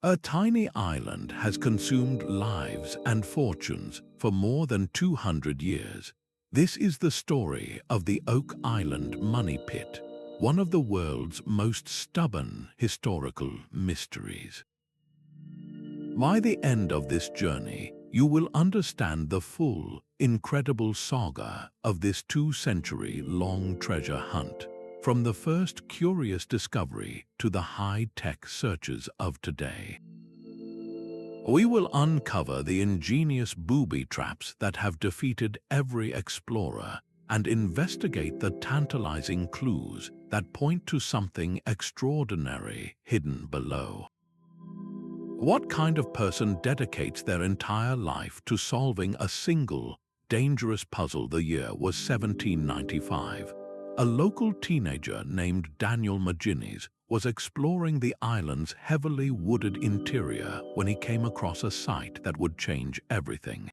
A tiny island has consumed lives and fortunes for more than 200 years. This is the story of the Oak Island Money Pit, one of the world's most stubborn historical mysteries. By the end of this journey, you will understand the full, incredible saga of this 2-century-long treasure hunt, from the first curious discovery to the high-tech searches of today. We will uncover the ingenious booby traps that have defeated every explorer and investigate the tantalizing clues that point to something extraordinary hidden below. What kind of person dedicates their entire life to solving a single, dangerous puzzle? The year was 1795. A local teenager named Daniel McGinnis was exploring the island's heavily wooded interior when he came across a sight that would change everything.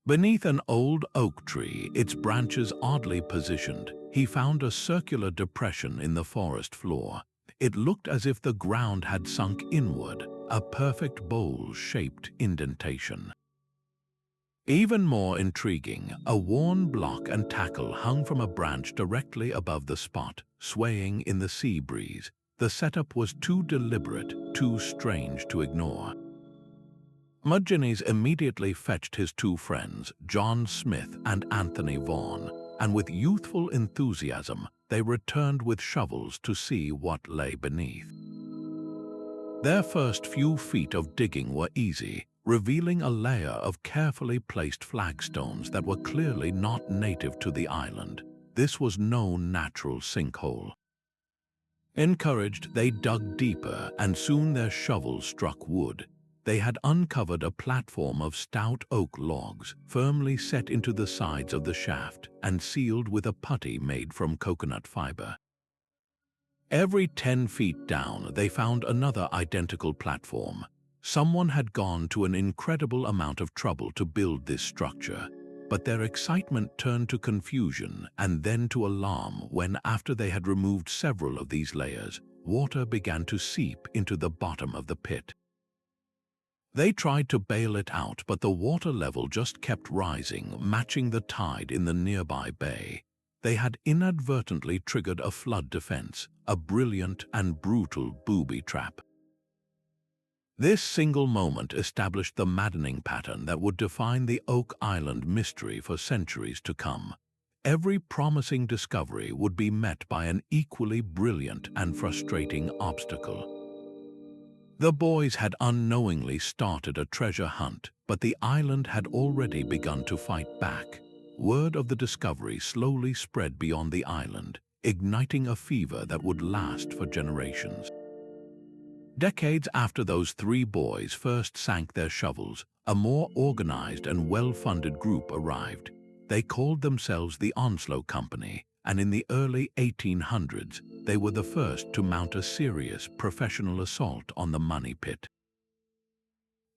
Beneath an old oak tree, its branches oddly positioned, he found a circular depression in the forest floor. It looked as if the ground had sunk inward, a perfect bowl-shaped indentation. Even more intriguing, a worn block and tackle hung from a branch directly above the spot, swaying in the sea breeze. The setup was too deliberate, too strange to ignore. McGinnis immediately fetched his two friends, John Smith and Anthony Vaughan, and with youthful enthusiasm, they returned with shovels to see what lay beneath. Their first few feet of digging were easy, revealing a layer of carefully placed flagstones that were clearly not native to the island. This was no natural sinkhole. Encouraged, they dug deeper, and soon their shovels struck wood. They had uncovered a platform of stout oak logs, firmly set into the sides of the shaft and sealed with a putty made from coconut fiber. Every 10 feet down, they found another identical platform. Someone had gone to an incredible amount of trouble to build this structure, but their excitement turned to confusion and then to alarm when, after they had removed several of these layers, water began to seep into the bottom of the pit. They tried to bail it out, but the water level just kept rising, matching the tide in the nearby bay. They had inadvertently triggered a flood defense, a brilliant and brutal booby trap. This single moment established the maddening pattern that would define the Oak Island mystery for centuries to come. Every promising discovery would be met by an equally brilliant and frustrating obstacle. The boys had unknowingly started a treasure hunt, but the island had already begun to fight back. Word of the discovery slowly spread beyond the island, igniting a fever that would last for generations. Decades after those three boys first sank their shovels, a more organized and well-funded group arrived. They called themselves the Onslow Company, and in the early 1800s, they were the first to mount a serious professional assault on the money pit.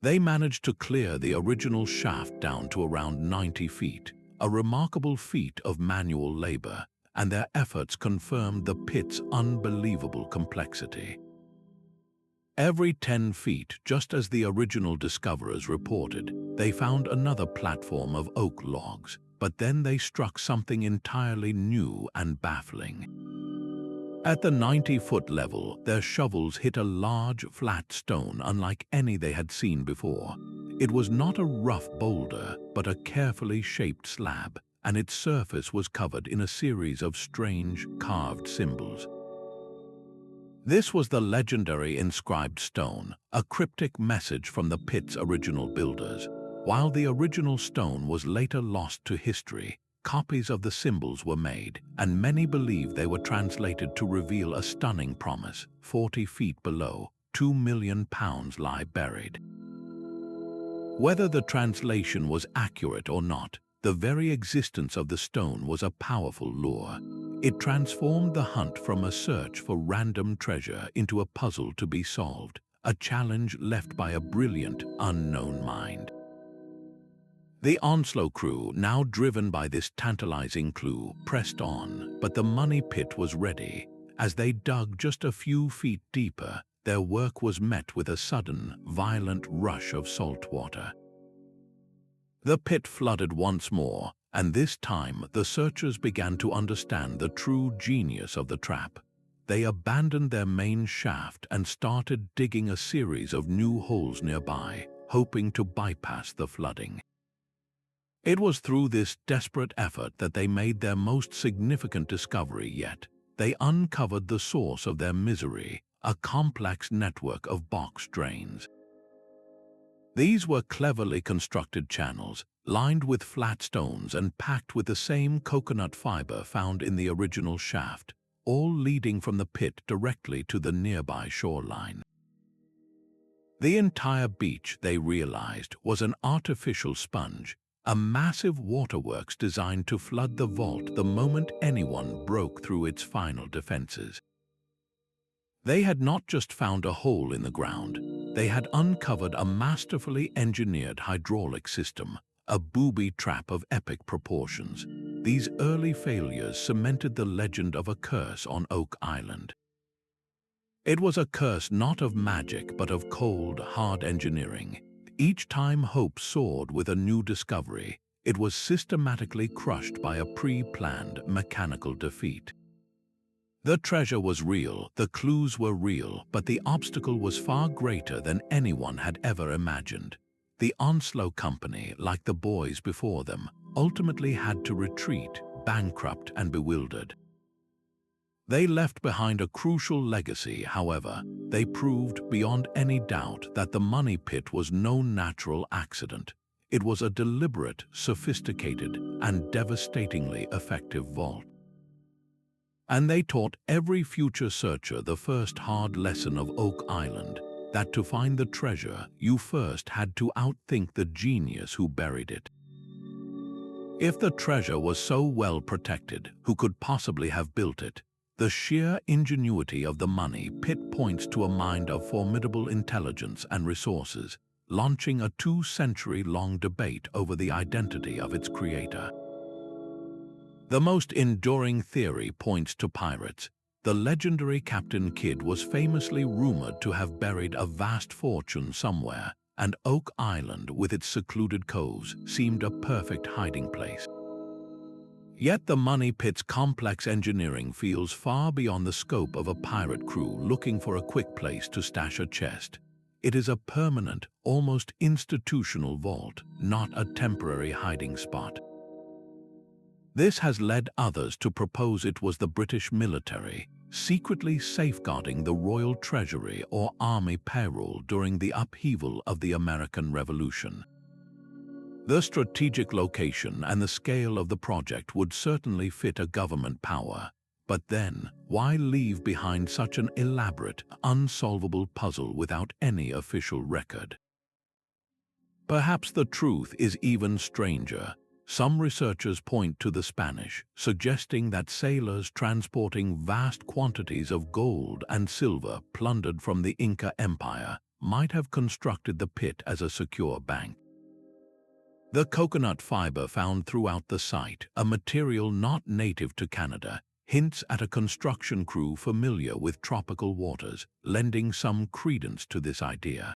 They managed to clear the original shaft down to around 90 feet, a remarkable feat of manual labor, and their efforts confirmed the pit's unbelievable complexity. Every 10 feet, just as the original discoverers reported, they found another platform of oak logs, but then they struck something entirely new and baffling. At the 90-foot level, their shovels hit a large, flat stone unlike any they had seen before. It was not a rough boulder, but a carefully shaped slab, and its surface was covered in a series of strange, carved symbols. This was the legendary Inscribed stone, a cryptic message from the pit's original builders. While the original stone was later lost to history, copies of the symbols were made, and many believe they were translated to reveal a stunning promise. 40 feet below, £2 million lie buried. Whether the translation was accurate or not, the very existence of the stone was a powerful lure. It transformed the hunt from a search for random treasure into a puzzle to be solved, a challenge left by a brilliant, unknown mind. The Onslow crew, now driven by this tantalizing clue, pressed on, but the money pit was ready. As they dug just a few feet deeper, their work was met with a sudden, violent rush of salt water. The pit flooded once more, and this time the searchers began to understand the true genius of the trap. They abandoned their main shaft and started digging a series of new holes nearby, hoping to bypass the flooding. It was through this desperate effort that they made their most significant discovery yet. They uncovered the source of their misery, a complex network of box drains. These were cleverly constructed channels, lined with flat stones and packed with the same coconut fiber found in the original shaft, all leading from the pit directly to the nearby shoreline. The entire beach, they realized, was an artificial sponge, a massive waterworks designed to flood the vault the moment anyone broke through its final defenses. They had not just found a hole in the ground, they had uncovered a masterfully engineered hydraulic system, a booby trap of epic proportions. These early failures cemented the legend of a curse on Oak Island. It was a curse not of magic but of cold, hard engineering. Each time hope soared with a new discovery, it was systematically crushed by a pre-planned mechanical defeat. The treasure was real, the clues were real, but the obstacle was far greater than anyone had ever imagined. The Onslow Company, like the boys before them, ultimately had to retreat, bankrupt and bewildered. They left behind a crucial legacy, however. They proved beyond any doubt that the money pit was no natural accident. It was a deliberate, sophisticated, and devastatingly effective vault. And they taught every future searcher the first hard lesson of Oak Island, that to find the treasure, you first had to outthink the genius who buried it. If the treasure was so well protected, who could possibly have built it? The sheer ingenuity of the money pit points to a mind of formidable intelligence and resources, launching a 2-century-long debate over the identity of its creator. The most enduring theory points to pirates. The legendary Captain Kidd was famously rumored to have buried a vast fortune somewhere, and Oak Island, with its secluded coves, seemed a perfect hiding place. Yet the money pit's complex engineering feels far beyond the scope of a pirate crew looking for a quick place to stash a chest. It is a permanent, almost institutional vault, not a temporary hiding spot. This has led others to propose it was the British military, secretly safeguarding the royal treasury or army payroll during the upheaval of the American Revolution. The strategic location and the scale of the project would certainly fit a government power. But then, why leave behind such an elaborate, unsolvable puzzle without any official record? Perhaps the truth is even stranger. Some researchers point to the Spanish, suggesting that sailors transporting vast quantities of gold and silver plundered from the Inca Empire might have constructed the pit as a secure bank. The coconut fiber found throughout the site, a material not native to Canada, hints at a construction crew familiar with tropical waters, lending some credence to this idea.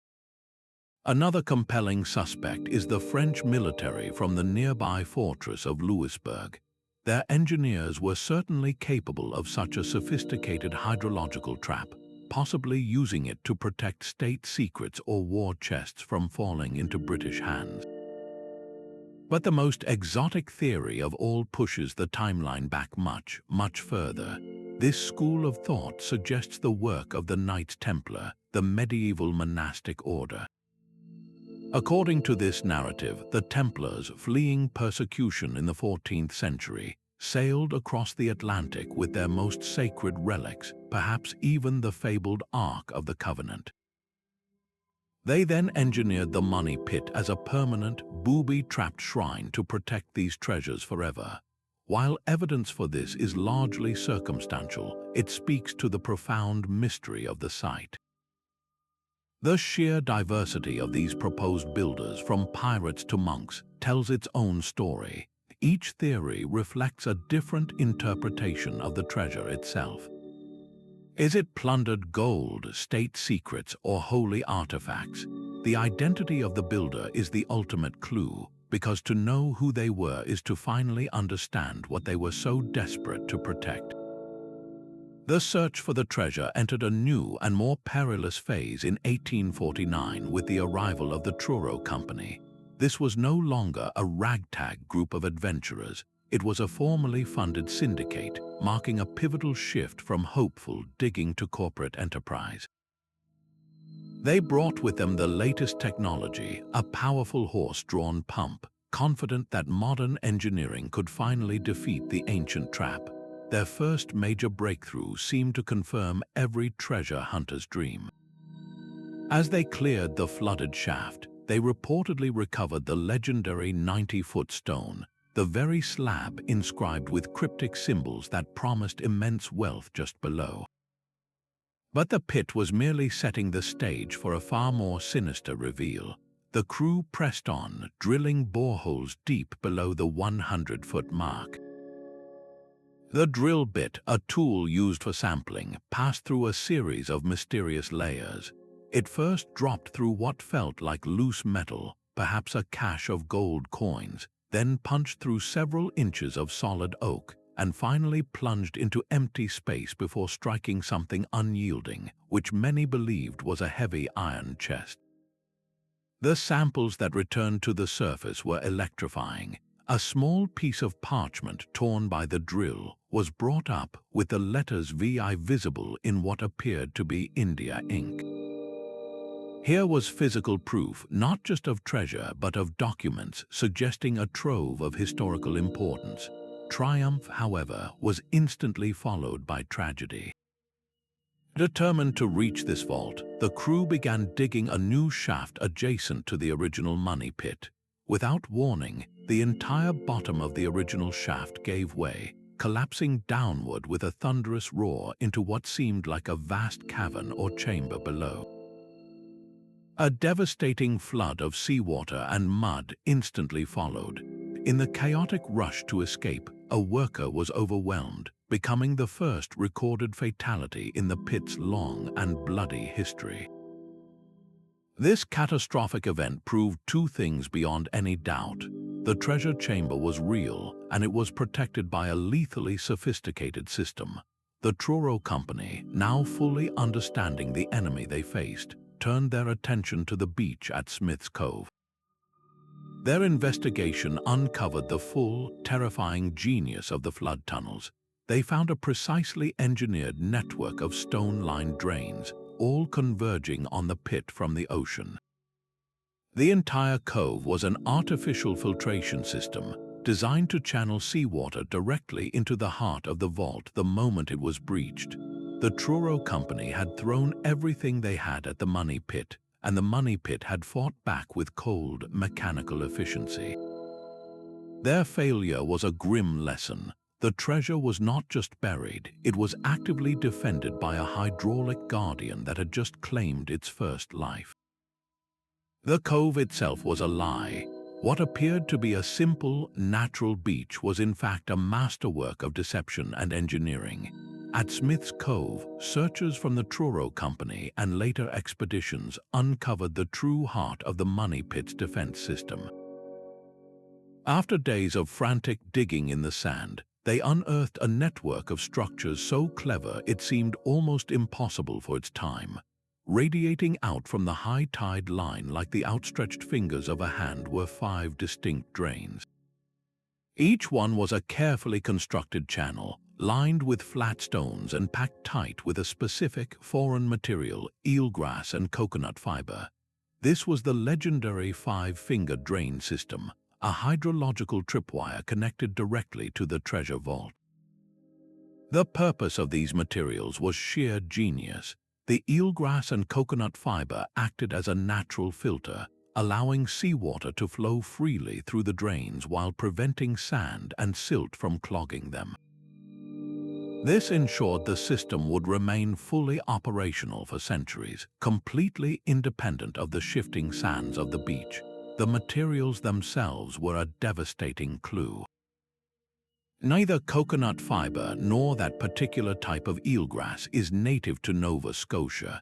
Another compelling suspect is the French military from the nearby fortress of Louisbourg. Their engineers were certainly capable of such a sophisticated hydrological trap, possibly using it to protect state secrets or war chests from falling into British hands. But the most exotic theory of all pushes the timeline back much, much further. This school of thought suggests the work of the Knights Templar, the medieval monastic order. According to this narrative, the Templars, fleeing persecution in the 14th century, sailed across the Atlantic with their most sacred relics, perhaps even the fabled Ark of the Covenant. They then engineered the money pit as a permanent, booby-trapped shrine to protect these treasures forever. While evidence for this is largely circumstantial, it speaks to the profound mystery of the site. The sheer diversity of these proposed builders, from pirates to monks, tells its own story. Each theory reflects a different interpretation of the treasure itself. Is it plundered gold, state secrets, or holy artifacts? The identity of the builder is the ultimate clue, because to know who they were is to finally understand what they were so desperate to protect. The search for the treasure entered a new and more perilous phase in 1849 with the arrival of the Truro Company. This was no longer a ragtag group of adventurers. It was a formally funded syndicate, marking a pivotal shift from hopeful digging to corporate enterprise. They brought with them the latest technology, a powerful horse-drawn pump, confident that modern engineering could finally defeat the ancient trap. Their first major breakthrough seemed to confirm every treasure hunter's dream. As they cleared the flooded shaft, they reportedly recovered the legendary 90-foot stone, the very slab inscribed with cryptic symbols that promised immense wealth just below. But the pit was merely setting the stage for a far more sinister reveal. The crew pressed on, drilling boreholes deep below the 100-foot mark. The drill bit, a tool used for sampling, passed through a series of mysterious layers. It first dropped through what felt like loose metal, perhaps a cache of gold coins, then punched through several inches of solid oak, and finally plunged into empty space before striking something unyielding, which many believed was a heavy iron chest. The samples that returned to the surface were electrifying. A small piece of parchment torn by the drill was brought up with the letters VI visible in what appeared to be India ink. Here was physical proof not just of treasure but of documents suggesting a trove of historical importance. Triumph, however, was instantly followed by tragedy. Determined to reach this vault, the crew began digging a new shaft adjacent to the original money pit. Without warning, the entire bottom of the original shaft gave way, collapsing downward with a thunderous roar into what seemed like a vast cavern or chamber below. A devastating flood of seawater and mud instantly followed. In the chaotic rush to escape, a worker was overwhelmed, becoming the first recorded fatality in the pit's long and bloody history. This catastrophic event proved two things beyond any doubt. The treasure chamber was real, and it was protected by a lethally sophisticated system. The Truro Company, now fully understanding the enemy they faced, turned their attention to the beach at Smith's Cove. Their investigation uncovered the full, terrifying genius of the flood tunnels. They found a precisely engineered network of stone-lined drains, all converging on the pit from the ocean. The entire cove was an artificial filtration system designed to channel seawater directly into the heart of the vault the moment it was breached. The Truro Company had thrown everything they had at the money pit, and the money pit had fought back with cold, mechanical efficiency. Their failure was a grim lesson. The treasure was not just buried, it was actively defended by a hydraulic guardian that had just claimed its first life. The cove itself was a lie. What appeared to be a simple, natural beach was in fact a masterwork of deception and engineering. At Smith's Cove, searchers from the Truro Company and later expeditions uncovered the true heart of the money pit's defense system. After days of frantic digging in the sand, they unearthed a network of structures so clever it seemed almost impossible for its time. Radiating out from the high tide line like the outstretched fingers of a hand were 5 distinct drains. Each one was a carefully constructed channel, lined with flat stones and packed tight with a specific foreign material, eelgrass and coconut fiber. This was the legendary 5-finger drain system, a hydrological tripwire connected directly to the treasure vault. The purpose of these materials was sheer genius. The eelgrass and coconut fiber acted as a natural filter, allowing seawater to flow freely through the drains while preventing sand and silt from clogging them. This ensured the system would remain fully operational for centuries, completely independent of the shifting sands of the beach. The materials themselves were a devastating clue. Neither coconut fiber nor that particular type of eelgrass is native to Nova Scotia.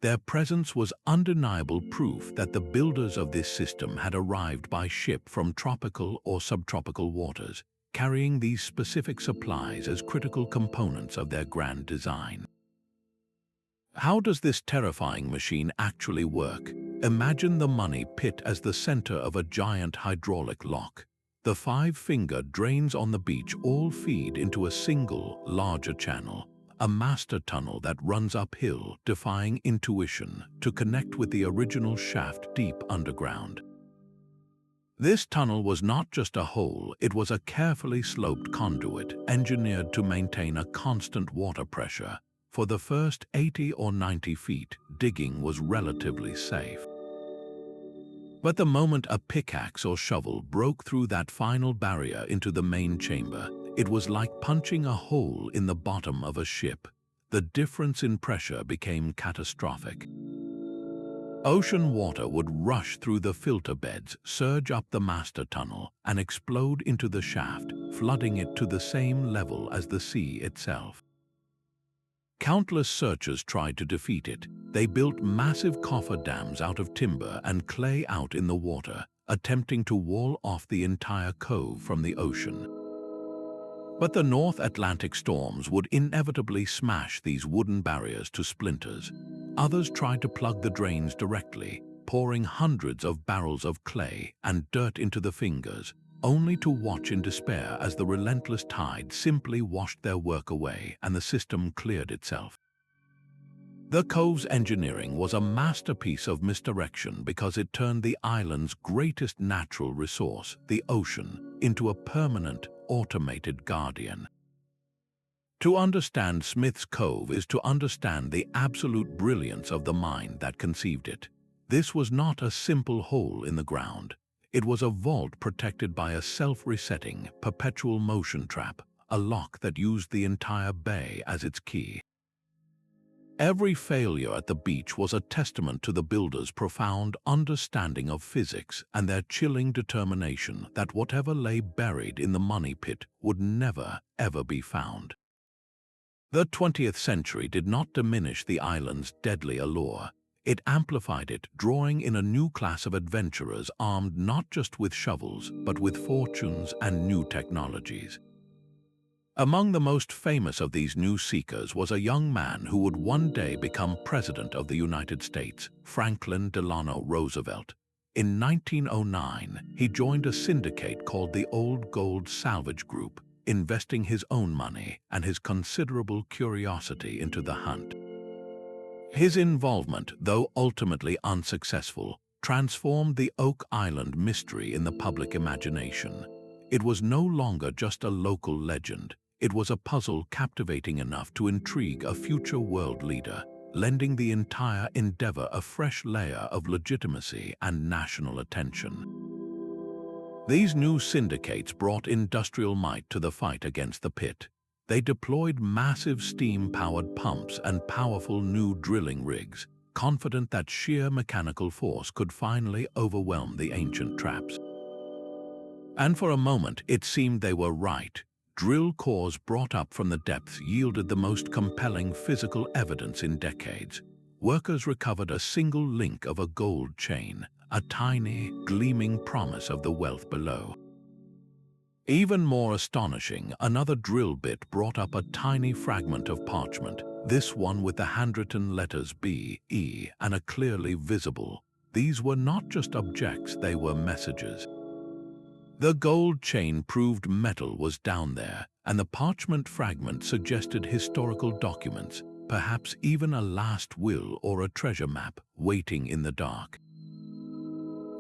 Their presence was undeniable proof that the builders of this system had arrived by ship from tropical or subtropical waters, carrying these specific supplies as critical components of their grand design. How does this terrifying machine actually work? Imagine the money pit as the center of a giant hydraulic lock. The 5-finger drains on the beach all feed into a single, larger channel, a master tunnel that runs uphill, defying intuition, to connect with the original shaft deep underground. This tunnel was not just a hole, it was a carefully sloped conduit engineered to maintain a constant water pressure. For the first 80 or 90 feet, digging was relatively safe. But the moment a pickaxe or shovel broke through that final barrier into the main chamber, it was like punching a hole in the bottom of a ship. The difference in pressure became catastrophic. Ocean water would rush through the filter beds, surge up the master tunnel, and explode into the shaft, flooding it to the same level as the sea itself. Countless searchers tried to defeat it. They built massive cofferdams out of timber and clay out in the water, attempting to wall off the entire cove from the ocean. But the North Atlantic storms would inevitably smash these wooden barriers to splinters. Others tried to plug the drains directly, pouring hundreds of barrels of clay and dirt into the fingers, only to watch in despair as the relentless tide simply washed their work away and the system cleared itself. The Cove's engineering was a masterpiece of misdirection because it turned the island's greatest natural resource, the ocean, into a permanent, automated guardian. To understand Smith's Cove is to understand the absolute brilliance of the mind that conceived it. This was not a simple hole in the ground. It was a vault protected by a self-resetting, perpetual motion trap, a lock that used the entire bay as its key. Every failure at the beach was a testament to the builders' profound understanding of physics and their chilling determination that whatever lay buried in the money pit would never, ever be found. The 20th century did not diminish the island's deadly allure. It amplified it, drawing in a new class of adventurers armed not just with shovels, but with fortunes and new technologies. Among the most famous of these new seekers was a young man who would one day become President of the United States, Franklin Delano Roosevelt. In 1909, he joined a syndicate called the Old Gold Salvage Group, investing his own money and his considerable curiosity into the hunt. His involvement, though ultimately unsuccessful, transformed the Oak Island mystery in the public imagination. It was no longer just a local legend. It was a puzzle captivating enough to intrigue a future world leader, lending the entire endeavor a fresh layer of legitimacy and national attention. These new syndicates brought industrial might to the fight against the pit. They deployed massive steam-powered pumps and powerful new drilling rigs, confident that sheer mechanical force could finally overwhelm the ancient traps. And for a moment, it seemed they were right. Drill cores brought up from the depths yielded the most compelling physical evidence in decades. Workers recovered a single link of a gold chain, a tiny, gleaming promise of the wealth below. Even more astonishing, another drill bit brought up a tiny fragment of parchment, this one with the handwritten letters B, E, and a clearly visible. These were not just objects, they were messages. The gold chain proved metal was down there, and the parchment fragment suggested historical documents, perhaps even a last will or a treasure map waiting in the dark.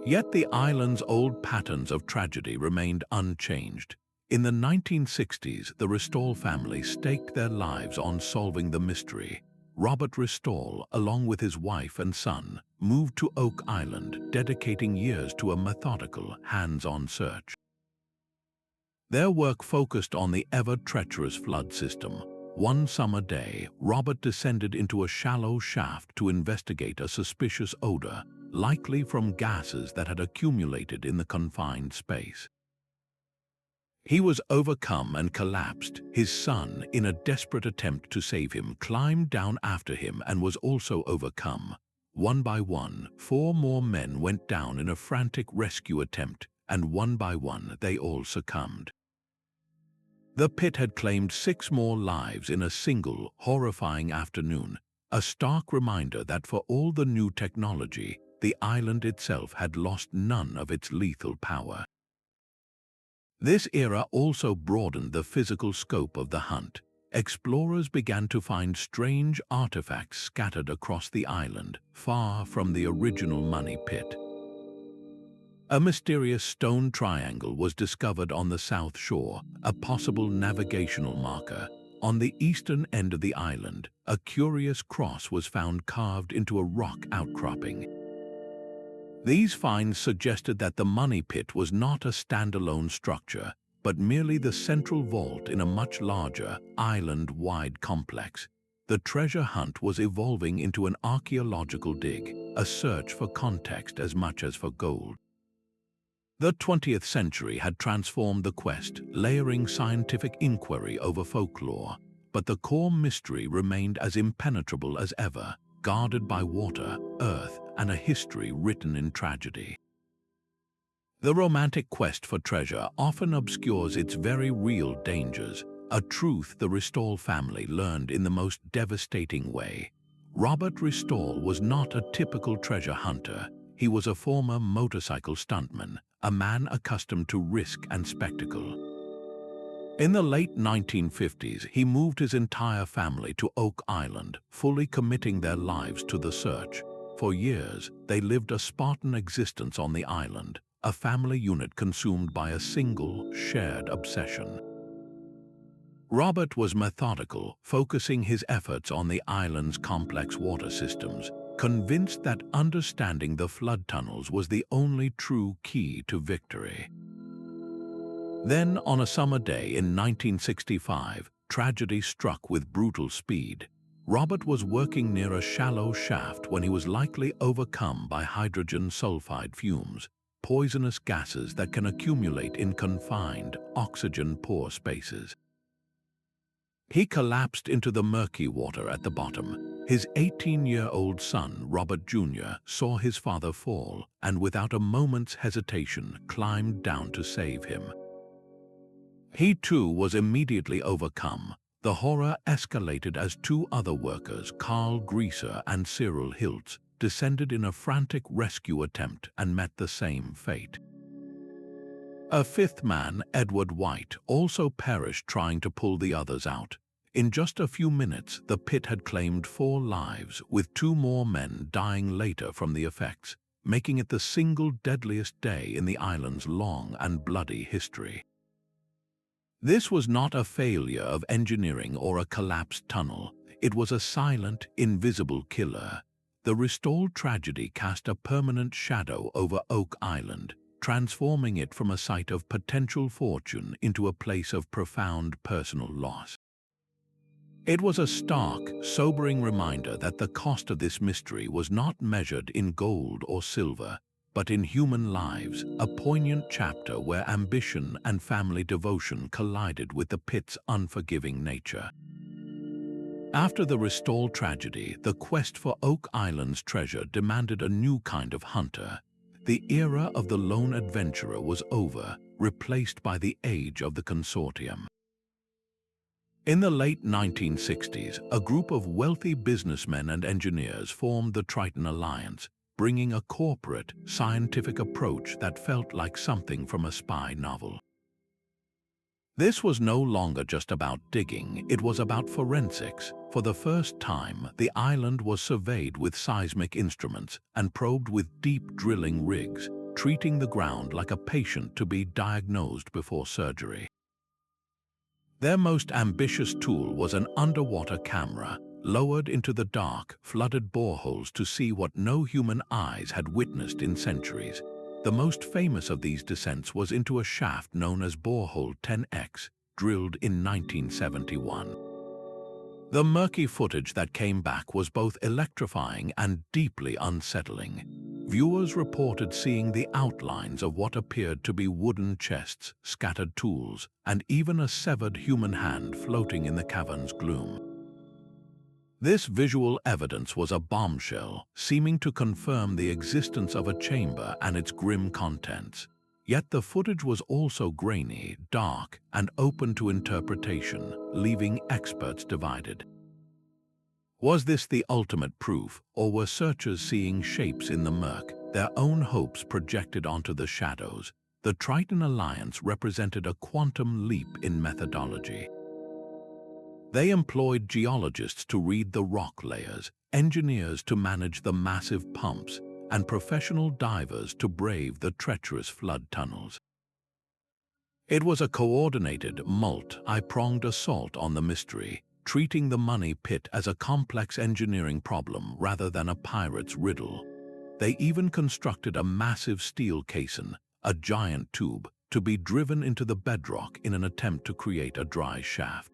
Yet the island's old patterns of tragedy remained unchanged. In the 1960s, the Restall family staked their lives on solving the mystery. Robert Restall, along with his wife and son, moved to Oak Island, dedicating years to a methodical, hands-on search. Their work focused on the ever-treacherous flood system. One summer day, Robert descended into a shallow shaft to investigate a suspicious odor, likely from gases that had accumulated in the confined space. He was overcome and collapsed. His son, in a desperate attempt to save him, climbed down after him and was also overcome. One by one, 4 more men went down in a frantic rescue attempt, and one by one they all succumbed. The pit had claimed 6 more lives in a single, horrifying afternoon, a stark reminder that for all the new technology, the island itself had lost none of its lethal power. This era also broadened the physical scope of the hunt. Explorers began to find strange artifacts scattered across the island, far from the original money pit. A mysterious stone triangle was discovered on the south shore, a possible navigational marker. On the eastern end of the island, a curious cross was found carved into a rock outcropping. These finds suggested that the money pit was not a standalone structure, but merely the central vault in a much larger, island-wide complex. The treasure hunt was evolving into an archaeological dig, a search for context as much as for gold. The 20th century had transformed the quest, layering scientific inquiry over folklore, but the core mystery remained as impenetrable as ever, guarded by water, earth, and a history written in tragedy. The romantic quest for treasure often obscures its very real dangers, a truth the Restall family learned in the most devastating way. Robert Restall was not a typical treasure hunter. He was a former motorcycle stuntman, a man accustomed to risk and spectacle. In the late 1950s, he moved his entire family to Oak Island, fully committing their lives to the search. For years, they lived a Spartan existence on the island, a family unit consumed by a single, shared obsession. Robert was methodical, focusing his efforts on the island's complex water systems, convinced that understanding the flood tunnels was the only true key to victory. Then, on a summer day in 1965, tragedy struck with brutal speed. Robert was working near a shallow shaft when he was likely overcome by hydrogen sulfide fumes, poisonous gases that can accumulate in confined, oxygen-poor spaces. He collapsed into the murky water at the bottom. His 18-year-old son, Robert Jr., saw his father fall and without a moment's hesitation climbed down to save him. He too was immediately overcome. The horror escalated as 2 other workers, Carl Greaser and Cyril Hiltz, descended in a frantic rescue attempt and met the same fate. A 5th man, Edward White, also perished trying to pull the others out. In just a few minutes, the pit had claimed 4 lives, with 2 more men dying later from the effects, making it the single deadliest day in the island's long and bloody history. This was not a failure of engineering or a collapsed tunnel. It was a silent, invisible killer. The Restall tragedy cast a permanent shadow over Oak Island, transforming it from a site of potential fortune into a place of profound personal loss. It was a stark, sobering reminder that the cost of this mystery was not measured in gold or silver, but in human lives, a poignant chapter where ambition and family devotion collided with the pit's unforgiving nature. After the Restall tragedy, the quest for Oak Island's treasure demanded a new kind of hunter. The era of the lone adventurer was over, replaced by the age of the consortium. In the late 1960s, a group of wealthy businessmen and engineers formed the Triton Alliance, bringing a corporate, scientific approach that felt like something from a spy novel. This was no longer just about digging, it was about forensics. For the first time, the island was surveyed with seismic instruments and probed with deep drilling rigs, treating the ground like a patient to be diagnosed before surgery. Their most ambitious tool was an underwater camera, lowered into the dark, flooded boreholes to see what no human eyes had witnessed in centuries. The most famous of these descents was into a shaft known as Borehole 10X, drilled in 1971. The murky footage that came back was both electrifying and deeply unsettling. viewers reported seeing the outlines of what appeared to be wooden chests, scattered tools, and even a severed human hand floating in the cavern's gloom. This visual evidence was a bombshell, seeming to confirm the existence of a chamber and its grim contents. Yet the footage was also grainy, dark, and open to interpretation, leaving experts divided. Was this the ultimate proof, or were searchers seeing shapes in the murk, their own hopes projected onto the shadows? The Triton Alliance represented a quantum leap in methodology. They employed geologists to read the rock layers, engineers to manage the massive pumps, and professional divers to brave the treacherous flood tunnels. It was a coordinated, multi-pronged assault on the mystery, treating the money pit as a complex engineering problem rather than a pirate's riddle. They even constructed a massive steel caisson, a giant tube, to be driven into the bedrock in an attempt to create a dry shaft.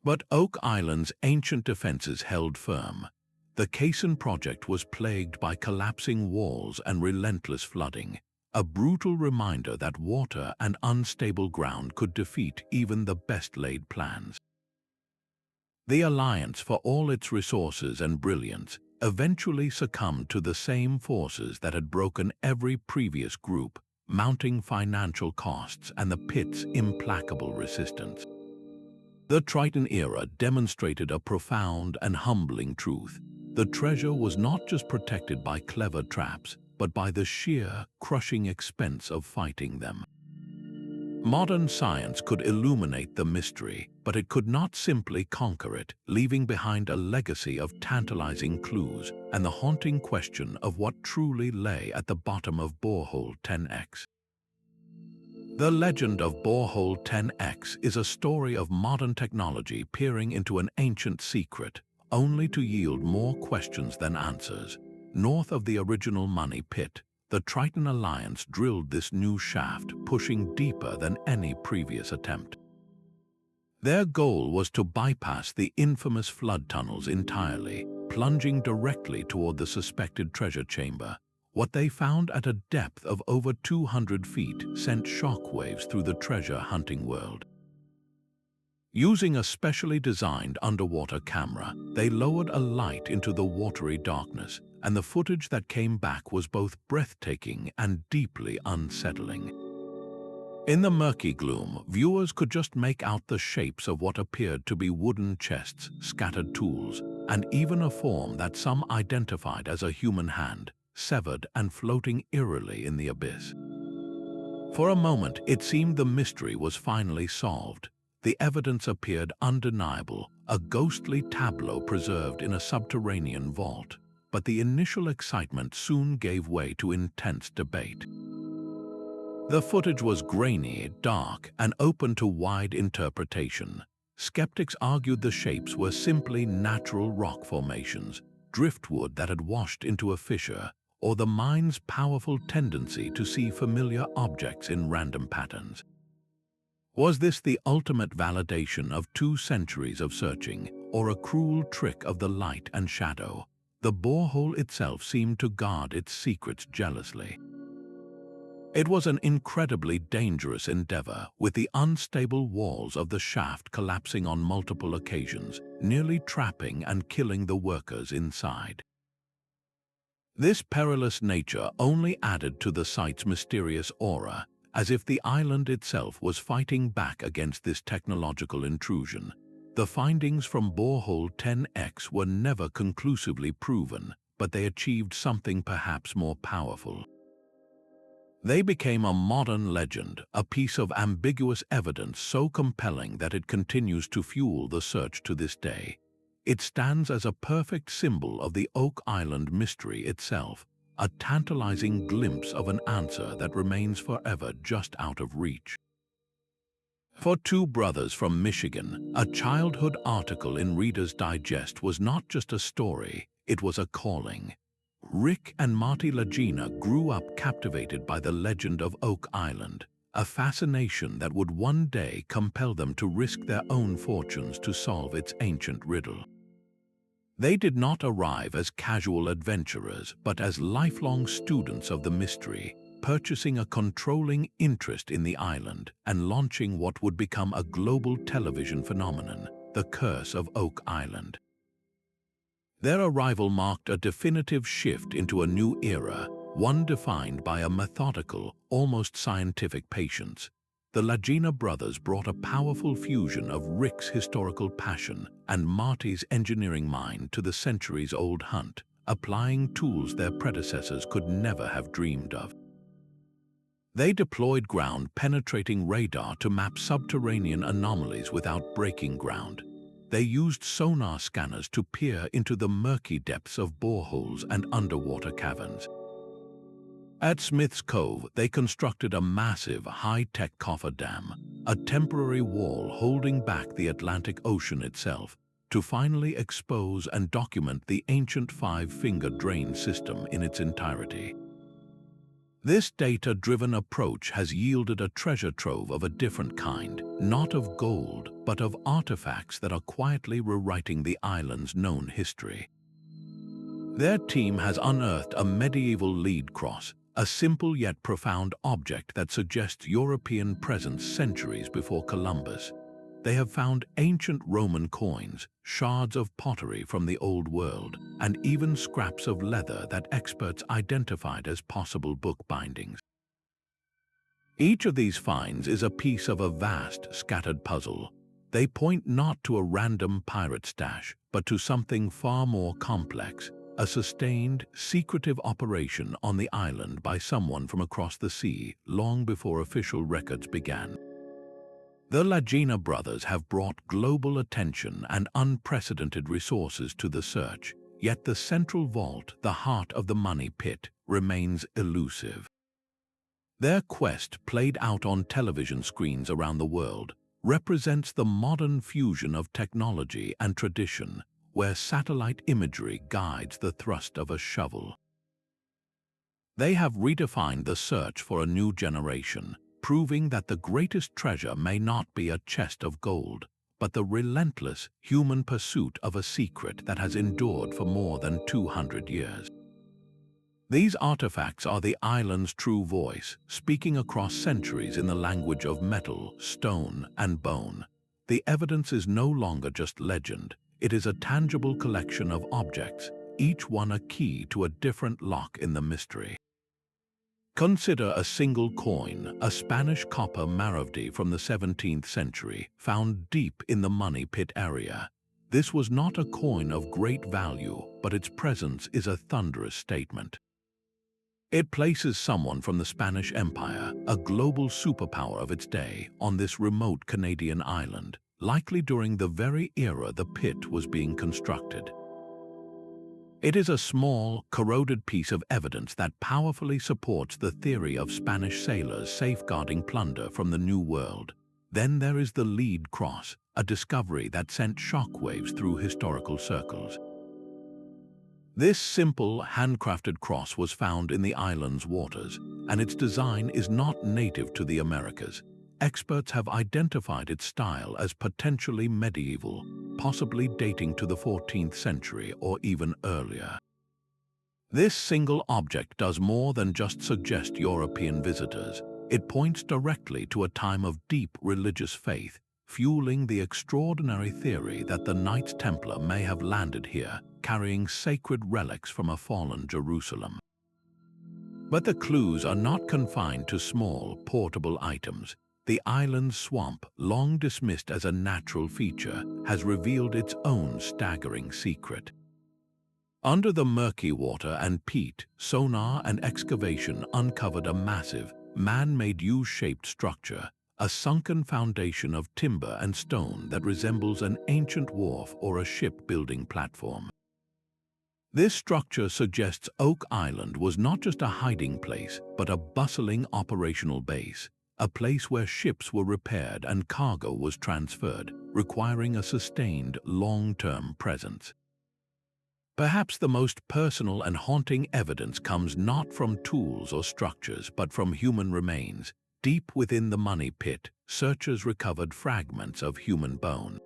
But Oak Island's ancient defenses held firm. The caisson project was plagued by collapsing walls and relentless flooding, a brutal reminder that water and unstable ground could defeat even the best-laid plans. The Alliance, for all its resources and brilliance, eventually succumbed to the same forces that had broken every previous group, mounting financial costs and the pit's implacable resistance. The Triton era demonstrated a profound and humbling truth. The treasure was not just protected by clever traps, but by the sheer, crushing expense of fighting them. Modern science could illuminate the mystery, but it could not simply conquer it, leaving behind a legacy of tantalizing clues and the haunting question of what truly lay at the bottom of Borehole 10X. The legend of Borehole 10X is a story of modern technology peering into an ancient secret, only to yield more questions than answers. North of the original money pit, the Triton Alliance drilled this new shaft, pushing deeper than any previous attempt. Their goal was to bypass the infamous flood tunnels entirely, plunging directly toward the suspected treasure chamber. What they found at a depth of over 200 feet sent shockwaves through the treasure-hunting world. Using a specially designed underwater camera, they lowered a light into the watery darkness, and the footage that came back was both breathtaking and deeply unsettling. In the murky gloom, viewers could just make out the shapes of what appeared to be wooden chests, scattered tools, and even a form that some identified as a human hand, severed and floating eerily in the abyss. For a moment, it seemed the mystery was finally solved. The evidence appeared undeniable, a ghostly tableau preserved in a subterranean vault. But the initial excitement soon gave way to intense debate. The footage was grainy, dark, and open to wide interpretation. Skeptics argued the shapes were simply natural rock formations, driftwood that had washed into a fissure, or the mind's powerful tendency to see familiar objects in random patterns. Was this the ultimate validation of 2 centuries of searching, or a cruel trick of the light and shadow? The borehole itself seemed to guard its secrets jealously. It was an incredibly dangerous endeavor, with the unstable walls of the shaft collapsing on multiple occasions, nearly trapping and killing the workers inside. This perilous nature only added to the site's mysterious aura, as if the island itself was fighting back against this technological intrusion. The findings from Borehole 10X were never conclusively proven, but they achieved something perhaps more powerful. They became a modern legend, a piece of ambiguous evidence so compelling that it continues to fuel the search to this day. It stands as a perfect symbol of the Oak Island mystery itself, a tantalizing glimpse of an answer that remains forever just out of reach. For 2 brothers from Michigan, a childhood article in Reader's Digest was not just a story, it was a calling. Rick and Marty Lagina grew up captivated by the legend of Oak Island, a fascination that would one day compel them to risk their own fortunes to solve its ancient riddle. They did not arrive as casual adventurers, but as lifelong students of the mystery, purchasing a controlling interest in the island and launching what would become a global television phenomenon, The Curse of Oak Island. Their arrival marked a definitive shift into a new era, one defined by a methodical, almost scientific patience. The Lagina brothers brought a powerful fusion of Rick's historical passion and Marty's engineering mind to the centuries-old hunt, applying tools their predecessors could never have dreamed of. They deployed ground-penetrating radar to map subterranean anomalies without breaking ground. They used sonar scanners to peer into the murky depths of boreholes and underwater caverns. At Smith's Cove, they constructed a massive, high-tech cofferdam, a temporary wall holding back the Atlantic Ocean itself, to finally expose and document the ancient five-finger drain system in its entirety. This data-driven approach has yielded a treasure trove of a different kind, not of gold, but of artifacts that are quietly rewriting the island's known history. Their team has unearthed a medieval lead cross, a simple yet profound object that suggests European presence centuries before Columbus. They have found ancient Roman coins, shards of pottery from the Old World, and even scraps of leather that experts identified as possible book bindings. Each of these finds is a piece of a vast, scattered puzzle. They point not to a random pirate stash, but to something far more complex, a sustained, secretive operation on the island by someone from across the sea long before official records began. The Lagina brothers have brought global attention and unprecedented resources to the search, yet the central vault, the heart of the money pit, remains elusive. Their quest, played out on television screens around the world, represents the modern fusion of technology and tradition, where satellite imagery guides the thrust of a shovel. They have redefined the search for a new generation, proving that the greatest treasure may not be a chest of gold, but the relentless human pursuit of a secret that has endured for more than 200 years. These artifacts are the island's true voice, speaking across centuries in the language of metal, stone, and bone. The evidence is no longer just legend. It is a tangible collection of objects, each one a key to a different lock in the mystery. Consider a single coin, a Spanish copper maravdi from the 17th century, found deep in the money pit area. This was not a coin of great value, but its presence is a thunderous statement. It places someone from the Spanish Empire, a global superpower of its day, on this remote Canadian island, likely during the very era the pit was being constructed. It is a small, corroded piece of evidence that powerfully supports the theory of Spanish sailors safeguarding plunder from the New World. Then there is the lead cross, a discovery that sent shockwaves through historical circles. This simple, handcrafted cross was found in the island's waters, and its design is not native to the Americas. Experts have identified its style as potentially medieval, possibly dating to the 14th century or even earlier. This single object does more than just suggest European visitors. It points directly to a time of deep religious faith, fueling the extraordinary theory that the Knights Templar may have landed here, carrying sacred relics from a fallen Jerusalem. But the clues are not confined to small, portable items. The island's swamp, long dismissed as a natural feature, has revealed its own staggering secret. Under the murky water and peat, sonar and excavation uncovered a massive, man-made U-shaped structure, a sunken foundation of timber and stone that resembles an ancient wharf or a shipbuilding platform. This structure suggests Oak Island was not just a hiding place, but a bustling operational base, a place where ships were repaired and cargo was transferred, requiring a sustained, long-term presence. Perhaps the most personal and haunting evidence comes not from tools or structures, but from human remains. Deep within the money pit, searchers recovered fragments of human bone.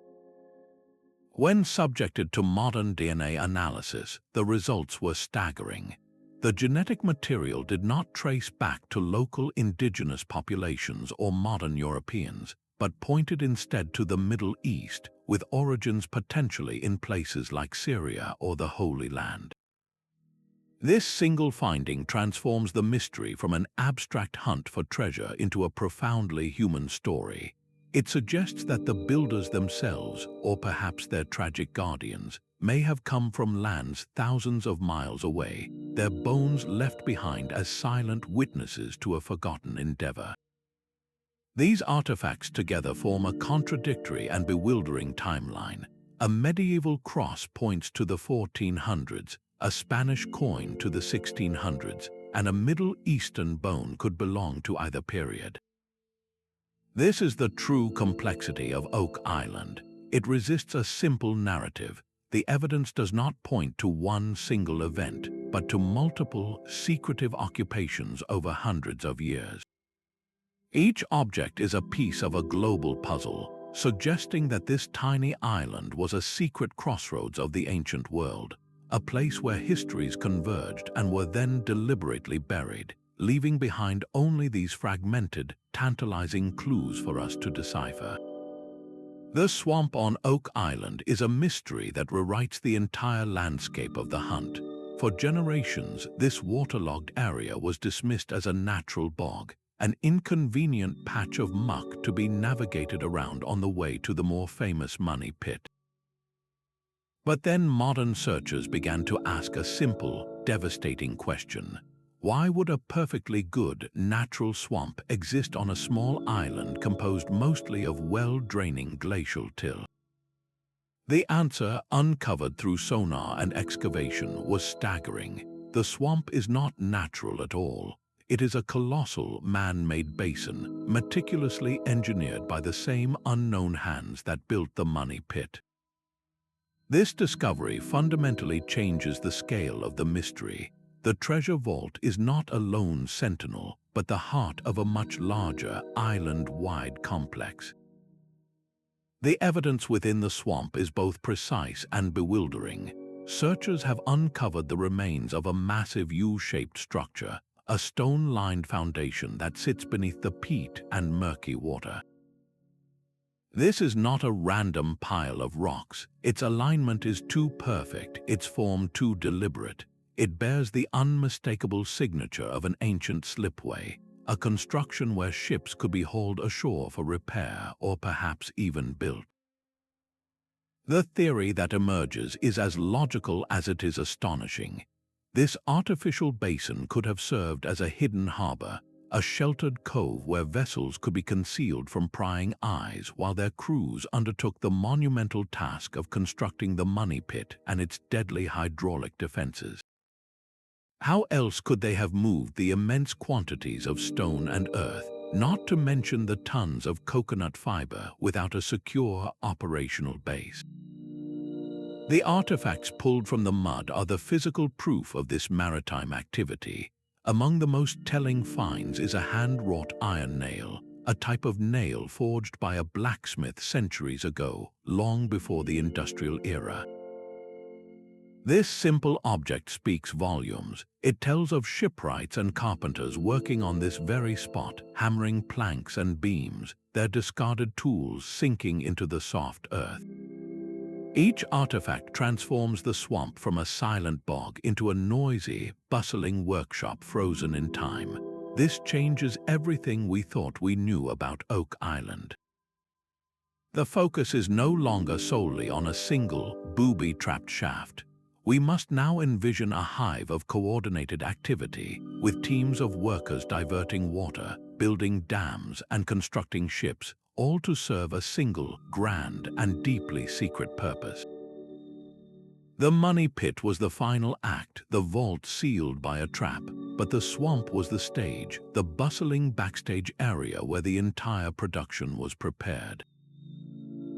When subjected to modern DNA analysis, the results were staggering. The genetic material did not trace back to local indigenous populations or modern Europeans, but pointed instead to the Middle East, with origins potentially in places like Syria or the Holy Land. This single finding transforms the mystery from an abstract hunt for treasure into a profoundly human story. It suggests that the builders themselves, or perhaps their tragic guardians, may have come from lands thousands of miles away, their bones left behind as silent witnesses to a forgotten endeavor. These artifacts together form a contradictory and bewildering timeline. A medieval cross points to the 1400s, a Spanish coin to the 1600s, and a Middle Eastern bone could belong to either period. This is the true complexity of Oak Island. It resists a simple narrative. The evidence does not point to one single event, but to multiple, secretive occupations over hundreds of years. Each object is a piece of a global puzzle, suggesting that this tiny island was a secret crossroads of the ancient world, a place where histories converged and were then deliberately buried, leaving behind only these fragmented, tantalizing clues for us to decipher. The swamp on Oak Island is a mystery that rewrites the entire landscape of the hunt. For generations, this waterlogged area was dismissed as a natural bog, an inconvenient patch of muck to be navigated around on the way to the more famous Money Pit. But then modern searchers began to ask a simple, devastating question. Why would a perfectly good, natural swamp exist on a small island composed mostly of well-draining glacial till? The answer, uncovered through sonar and excavation, was staggering. The swamp is not natural at all. It is a colossal man-made basin, meticulously engineered by the same unknown hands that built the Money Pit. This discovery fundamentally changes the scale of the mystery. The treasure vault is not a lone sentinel, but the heart of a much larger, island-wide complex. The evidence within the swamp is both precise and bewildering. Searchers have uncovered the remains of a massive U-shaped structure, a stone-lined foundation that sits beneath the peat and murky water. This is not a random pile of rocks. Its alignment is too perfect, its form too deliberate. It bears the unmistakable signature of an ancient slipway, a construction where ships could be hauled ashore for repair or perhaps even built. The theory that emerges is as logical as it is astonishing. This artificial basin could have served as a hidden harbor, a sheltered cove where vessels could be concealed from prying eyes while their crews undertook the monumental task of constructing the Money Pit and its deadly hydraulic defenses. How else could they have moved the immense quantities of stone and earth, not to mention the tons of coconut fiber, without a secure operational base? The artifacts pulled from the mud are the physical proof of this maritime activity. Among the most telling finds is a hand-wrought iron nail, a type of nail forged by a blacksmith centuries ago, long before the industrial era. This simple object speaks volumes. It tells of shipwrights and carpenters working on this very spot, hammering planks and beams, their discarded tools sinking into the soft earth. Each artifact transforms the swamp from a silent bog into a noisy, bustling workshop frozen in time. This changes everything we thought we knew about Oak Island. The focus is no longer solely on a single, booby-trapped shaft. We must now envision a hive of coordinated activity, with teams of workers diverting water, building dams, and constructing ships, all to serve a single, grand, and deeply secret purpose. The Money Pit was the final act, the vault sealed by a trap, but the swamp was the stage, the bustling backstage area where the entire production was prepared.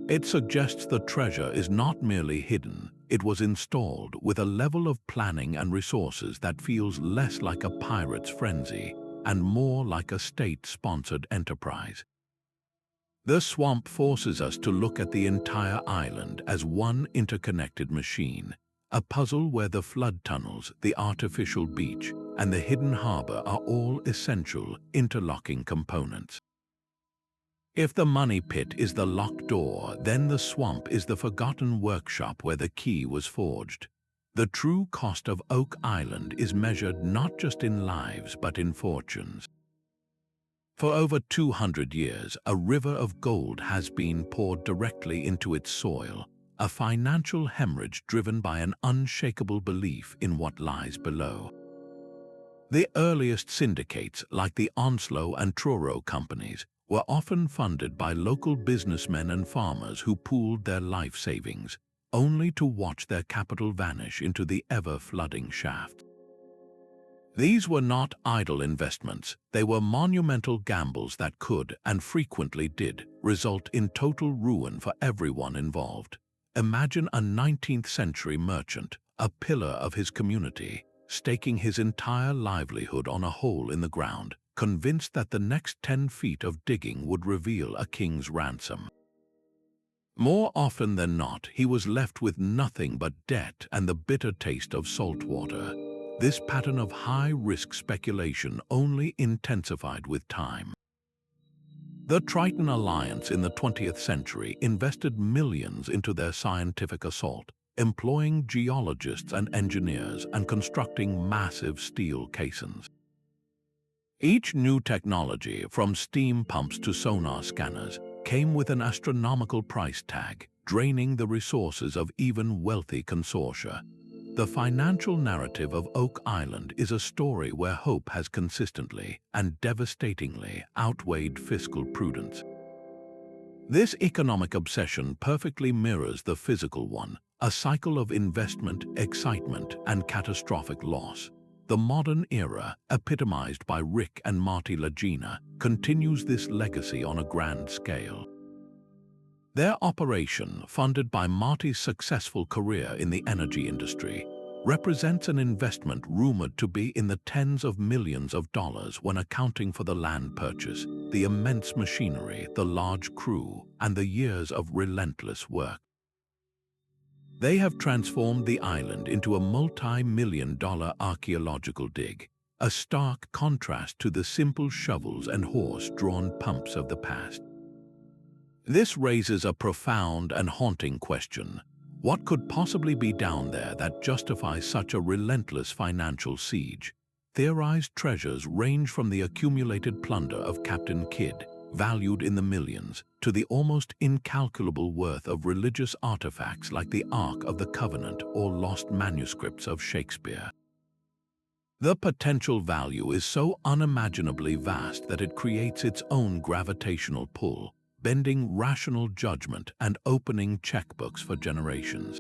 It suggests the treasure is not merely hidden, it was installed with a level of planning and resources that feels less like a pirate's frenzy and more like a state-sponsored enterprise. The swamp forces us to look at the entire island as one interconnected machine, a puzzle where the flood tunnels, the artificial beach, and the hidden harbor are all essential, interlocking components. If the money pit is the locked door, then the swamp is the forgotten workshop where the key was forged. The true cost of Oak Island is measured not just in lives but in fortunes. For over 200 years, a river of gold has been poured directly into its soil, a financial hemorrhage driven by an unshakable belief in what lies below. The earliest syndicates, like the Onslow and Truro companies, were often funded by local businessmen and farmers who pooled their life savings, only to watch their capital vanish into the ever-flooding shaft. These were not idle investments, they were monumental gambles that could, and frequently did, result in total ruin for everyone involved. Imagine a 19th-century merchant, a pillar of his community, staking his entire livelihood on a hole in the ground, convinced that the next 10 feet of digging would reveal a king's ransom. More often than not, he was left with nothing but debt and the bitter taste of salt water. This pattern of high-risk speculation only intensified with time. The Triton Alliance in the 20th century invested millions into their scientific assault, employing geologists and engineers and constructing massive steel caissons. Each new technology, from steam pumps to sonar scanners, came with an astronomical price tag, draining the resources of even wealthy consortia. The financial narrative of Oak Island is a story where hope has consistently and devastatingly outweighed fiscal prudence. This economic obsession perfectly mirrors the physical one, a cycle of investment, excitement, and catastrophic loss. The modern era, epitomized by Rick and Marty Lagina, continues this legacy on a grand scale. Their operation, funded by Marty's successful career in the energy industry, represents an investment rumored to be in the tens of millions of dollars when accounting for the land purchase, the immense machinery, the large crew, and the years of relentless work. They have transformed the island into a multi-million-dollar archaeological dig, a stark contrast to the simple shovels and horse-drawn pumps of the past. This raises a profound and haunting question. What could possibly be down there that justifies such a relentless financial siege? Theorized treasures range from the accumulated plunder of Captain Kidd, valued in the millions, to the almost incalculable worth of religious artifacts like the Ark of the Covenant or lost manuscripts of Shakespeare. The potential value is so unimaginably vast that it creates its own gravitational pull, bending rational judgment and opening checkbooks for generations.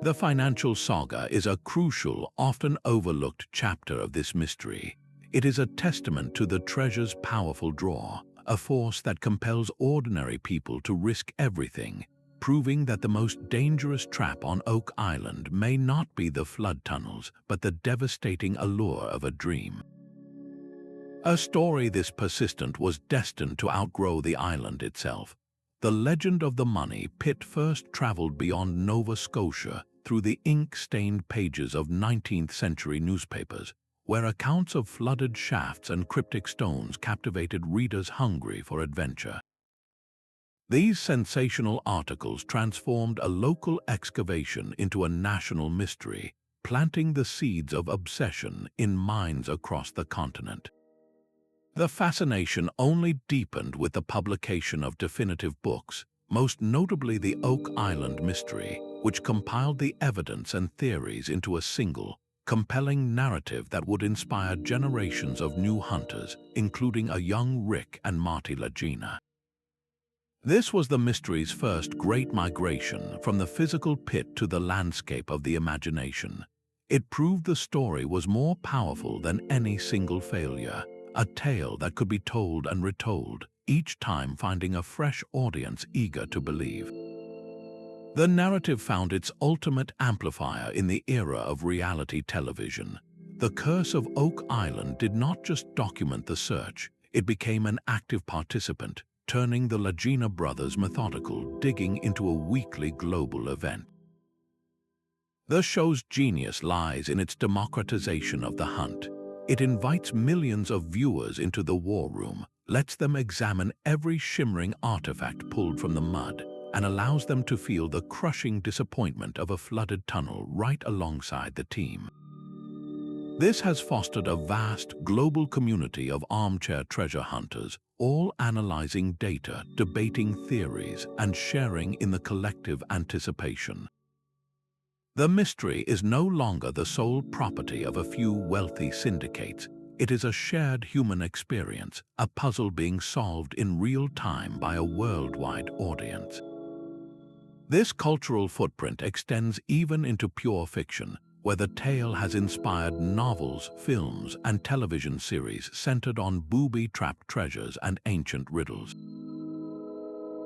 The financial saga is a crucial, often overlooked chapter of this mystery. It is a testament to the treasure's powerful draw, a force that compels ordinary people to risk everything, proving that the most dangerous trap on Oak Island may not be the flood tunnels, but the devastating allure of a dream. A story this persistent was destined to outgrow the island itself. The legend of the money pit first traveled beyond Nova Scotia through the ink-stained pages of 19th-century newspapers, where accounts of flooded shafts and cryptic stones captivated readers hungry for adventure. These sensational articles transformed a local excavation into a national mystery, planting the seeds of obsession in minds across the continent. The fascination only deepened with the publication of definitive books, most notably the Oak Island Mystery, which compiled the evidence and theories into a single, compelling narrative that would inspire generations of new hunters, including a young Rick and Marty Lagina. This was the mystery's first great migration from the physical pit to the landscape of the imagination. It proved the story was more powerful than any single failure, a tale that could be told and retold, each time finding a fresh audience eager to believe. The narrative found its ultimate amplifier in the era of reality television. The Curse of Oak Island did not just document the search, it became an active participant, turning the Lagina brothers' methodical digging into a weekly global event. The show's genius lies in its democratization of the hunt. It invites millions of viewers into the war room, lets them examine every shimmering artifact pulled from the mud, and allows them to feel the crushing disappointment of a flooded tunnel right alongside the team. This has fostered a vast, global community of armchair treasure hunters, all analyzing data, debating theories, and sharing in the collective anticipation. The mystery is no longer the sole property of a few wealthy syndicates. It is a shared human experience, a puzzle being solved in real time by a worldwide audience. This cultural footprint extends even into pure fiction, where the tale has inspired novels, films, and television series centered on booby-trapped treasures and ancient riddles.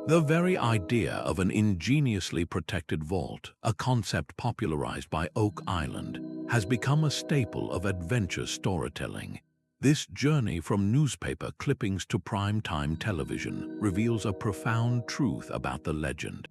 The very idea of an ingeniously protected vault, a concept popularized by Oak Island, has become a staple of adventure storytelling. This journey from newspaper clippings to prime-time television reveals a profound truth about the legend.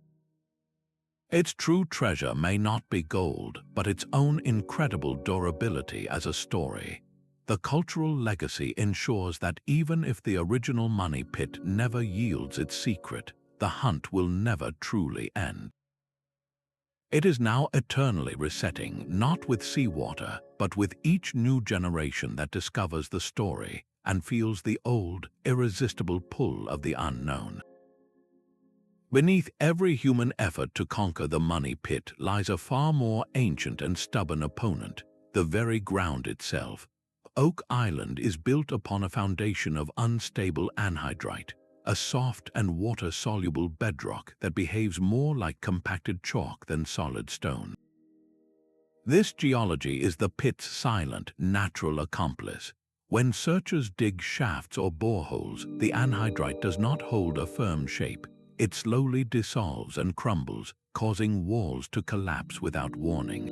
Its true treasure may not be gold, but its own incredible durability as a story. The cultural legacy ensures that even if the original money pit never yields its secret, the hunt will never truly end. It is now eternally resetting, not with seawater, but with each new generation that discovers the story and feels the old, irresistible pull of the unknown. Beneath every human effort to conquer the money pit lies a far more ancient and stubborn opponent, the very ground itself. Oak Island is built upon a foundation of unstable anhydrite, a soft and water-soluble bedrock that behaves more like compacted chalk than solid stone. This geology is the pit's silent, natural accomplice. When searchers dig shafts or boreholes, the anhydrite does not hold a firm shape. It slowly dissolves and crumbles, causing walls to collapse without warning.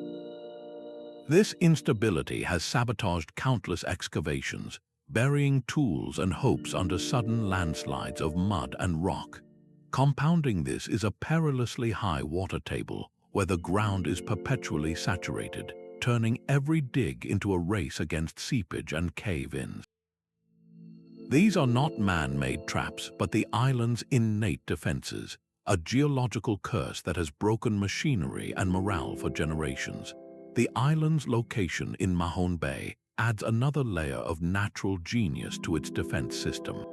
This instability has sabotaged countless excavations, burying tools and hopes under sudden landslides of mud and rock. Compounding this is a perilously high water table, where the ground is perpetually saturated, turning every dig into a race against seepage and cave-ins. These are not man-made traps, but the island's innate defenses, a geological curse that has broken machinery and morale for generations. The island's location in Mahone Bay adds another layer of natural genius to its defense system.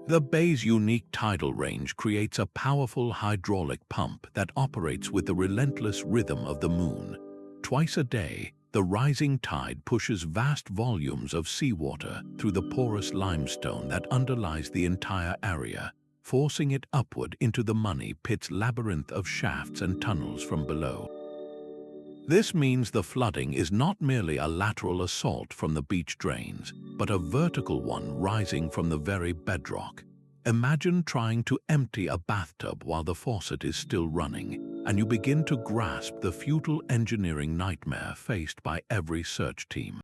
The bay's unique tidal range creates a powerful hydraulic pump that operates with the relentless rhythm of the moon. Twice a day, the rising tide pushes vast volumes of seawater through the porous limestone that underlies the entire area, forcing it upward into the money pit's labyrinth of shafts and tunnels from below. This means the flooding is not merely a lateral assault from the beach drains, but a vertical one rising from the very bedrock. Imagine trying to empty a bathtub while the faucet is still running, and you begin to grasp the futile engineering nightmare faced by every search team.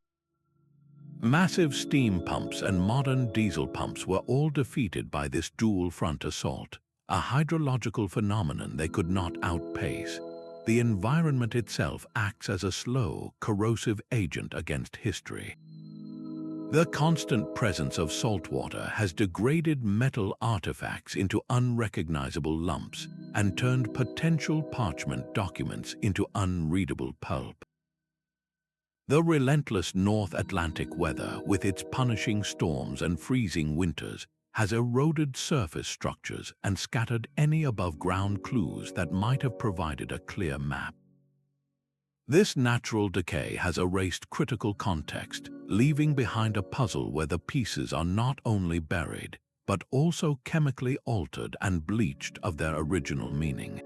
Massive steam pumps and modern diesel pumps were all defeated by this dual-front assault, a hydrological phenomenon they could not outpace. The environment itself acts as a slow, corrosive agent against history. The constant presence of salt water has degraded metal artifacts into unrecognizable lumps and turned potential parchment documents into unreadable pulp. The relentless North Atlantic weather, with its punishing storms and freezing winters, has eroded surface structures and scattered any above-ground clues that might have provided a clear map. This natural decay has erased critical context, leaving behind a puzzle where the pieces are not only buried, but also chemically altered and bleached of their original meaning.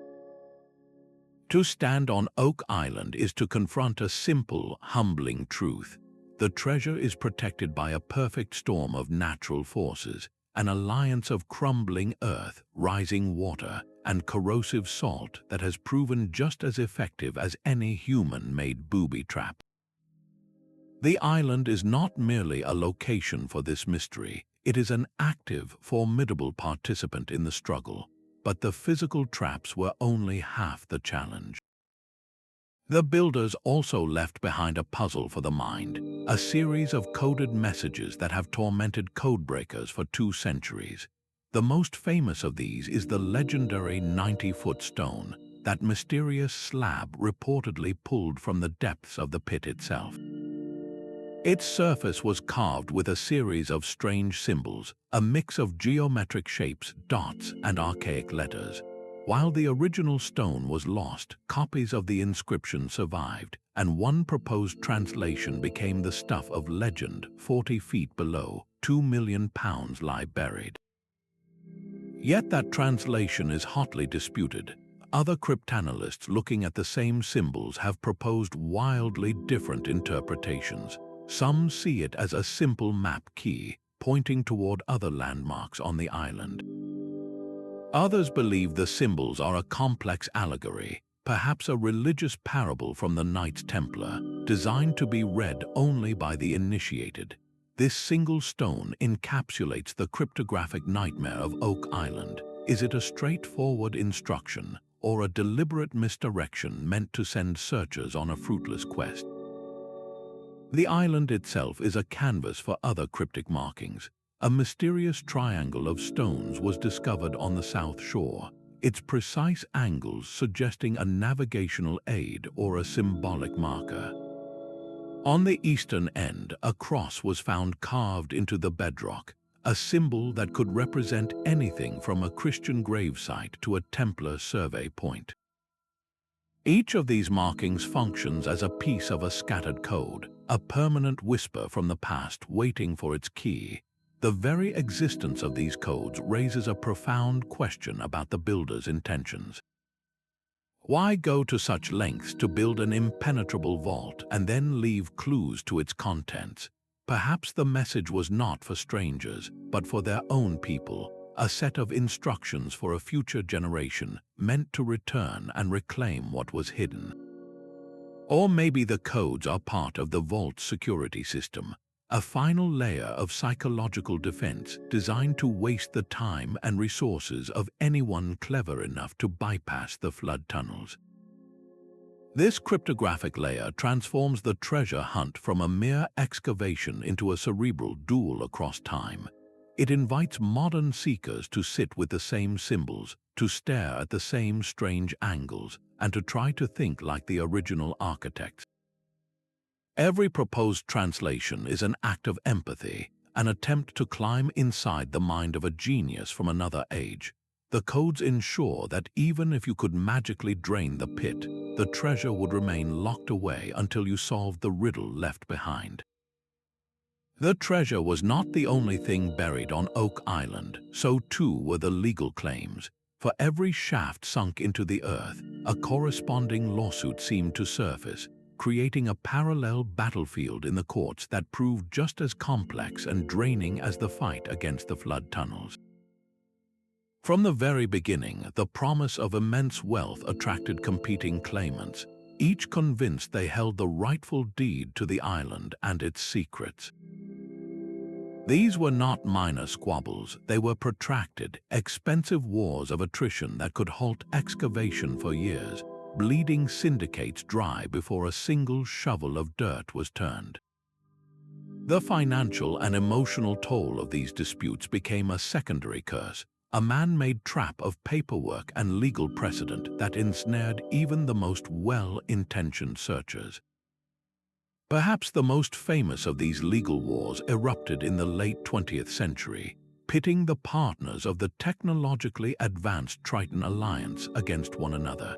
To stand on Oak Island is to confront a simple, humbling truth. The treasure is protected by a perfect storm of natural forces, an alliance of crumbling earth, rising water, and corrosive salt that has proven just as effective as any human-made booby trap. The island is not merely a location for this mystery, It is an active, formidable participant in the struggle, but the physical traps were only half the challenge. The builders also left behind a puzzle for the mind, a series of coded messages that have tormented codebreakers for 2 centuries. The most famous of these is the legendary 90-foot stone, that mysterious slab reportedly pulled from the depths of the pit itself. Its surface was carved with a series of strange symbols, a mix of geometric shapes, dots, and archaic letters. While the original stone was lost, copies of the inscription survived, and one proposed translation became the stuff of legend. 40 feet below, 2 million pounds lie buried. Yet that translation is hotly disputed. Other cryptanalysts looking at the same symbols have proposed wildly different interpretations. Some see it as a simple map key, pointing toward other landmarks on the island. Others believe the symbols are a complex allegory, perhaps a religious parable from the Knights Templar, designed to be read only by the initiated. This single stone encapsulates the cryptographic nightmare of Oak Island. Is it a straightforward instruction, or a deliberate misdirection meant to send searchers on a fruitless quest? The island itself is a canvas for other cryptic markings. A mysterious triangle of stones was discovered on the south shore, its precise angles suggesting a navigational aid or a symbolic marker. On the eastern end, a cross was found carved into the bedrock, a symbol that could represent anything from a Christian gravesite to a Templar survey point. Each of these markings functions as a piece of a scattered code, a permanent whisper from the past waiting for its key. The very existence of these codes raises a profound question about the builder's intentions. Why go to such lengths to build an impenetrable vault and then leave clues to its contents? Perhaps the message was not for strangers, but for their own people, a set of instructions for a future generation meant to return and reclaim what was hidden. Or maybe the codes are part of the vault's security system, a final layer of psychological defense designed to waste the time and resources of anyone clever enough to bypass the flood tunnels. This cryptographic layer transforms the treasure hunt from a mere excavation into a cerebral duel across time. It invites modern seekers to sit with the same symbols, to stare at the same strange angles, and to try to think like the original architects. Every proposed translation is an act of empathy, an attempt to climb inside the mind of a genius from another age. The codes ensure that even if you could magically drain the pit, the treasure would remain locked away until you solved the riddle left behind. The treasure was not the only thing buried on Oak Island, so too were the legal claims. For every shaft sunk into the earth, a corresponding lawsuit seemed to surface, creating a parallel battlefield in the courts that proved just as complex and draining as the fight against the flood tunnels. From the very beginning, the promise of immense wealth attracted competing claimants, each convinced they held the rightful deed to the island and its secrets. These were not minor squabbles, they were protracted, expensive wars of attrition that could halt excavation for years, bleeding syndicates dry before a single shovel of dirt was turned. The financial and emotional toll of these disputes became a secondary curse, a man-made trap of paperwork and legal precedent that ensnared even the most well-intentioned searchers. Perhaps the most famous of these legal wars erupted in the late 20th century, pitting the partners of the technologically advanced Triton alliance against one another.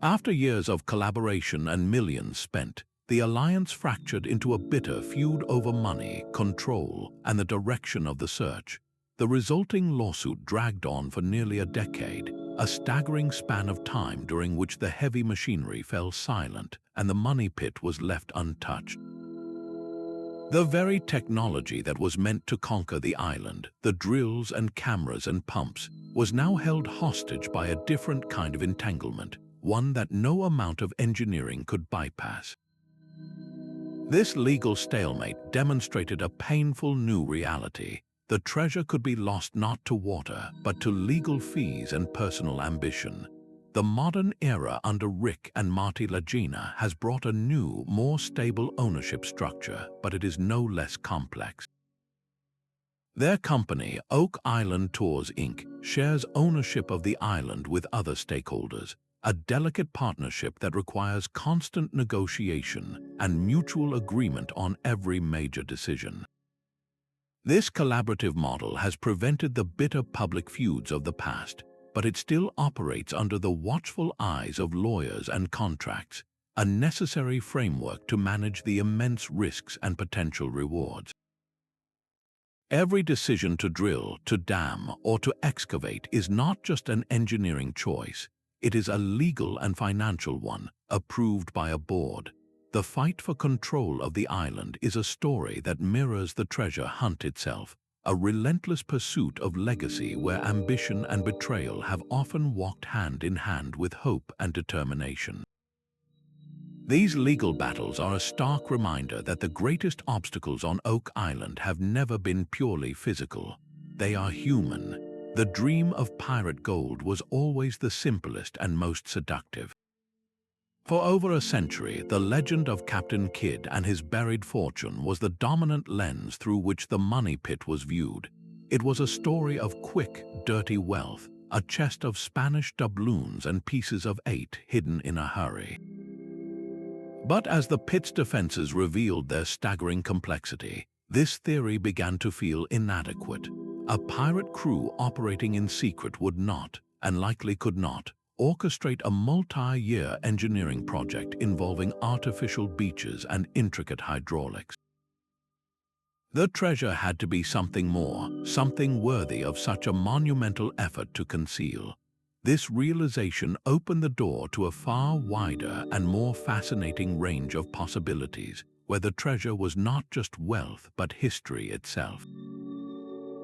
After years of collaboration and millions spent, the alliance fractured into a bitter feud over money, control, and the direction of the search. The resulting lawsuit dragged on for nearly a decade, a staggering span of time during which the heavy machinery fell silent and the money pit was left untouched. The very technology that was meant to conquer the island, the drills and cameras and pumps, was now held hostage by a different kind of entanglement, one that no amount of engineering could bypass. This legal stalemate demonstrated a painful new reality. The treasure could be lost not to water, but to legal fees and personal ambition. The modern era under Rick and Marty Lagina has brought a new, more stable ownership structure, but it is no less complex. Their company, Oak Island Tours Inc., shares ownership of the island with other stakeholders, a delicate partnership that requires constant negotiation and mutual agreement on every major decision. This collaborative model has prevented the bitter public feuds of the past, but it still operates under the watchful eyes of lawyers and contracts, a necessary framework to manage the immense risks and potential rewards. Every decision to drill, to dam, or to excavate is not just an engineering choice. It is a legal and financial one, approved by a board. The fight for control of the island is a story that mirrors the treasure hunt itself, a relentless pursuit of legacy where ambition and betrayal have often walked hand in hand with hope and determination. These legal battles are a stark reminder that the greatest obstacles on Oak Island have never been purely physical. They are human. The dream of pirate gold was always the simplest and most seductive. For over a century, the legend of Captain Kidd and his buried fortune was the dominant lens through which the money pit was viewed. It was a story of quick, dirty wealth, a chest of Spanish doubloons and pieces of 8 hidden in a hurry. But as the pit's defenses revealed their staggering complexity, this theory began to feel inadequate. A pirate crew operating in secret would not, and likely could not, orchestrate a multi-year engineering project involving artificial beaches and intricate hydraulics. The treasure had to be something more, something worthy of such a monumental effort to conceal. This realization opened the door to a far wider and more fascinating range of possibilities, where the treasure was not just wealth but history itself.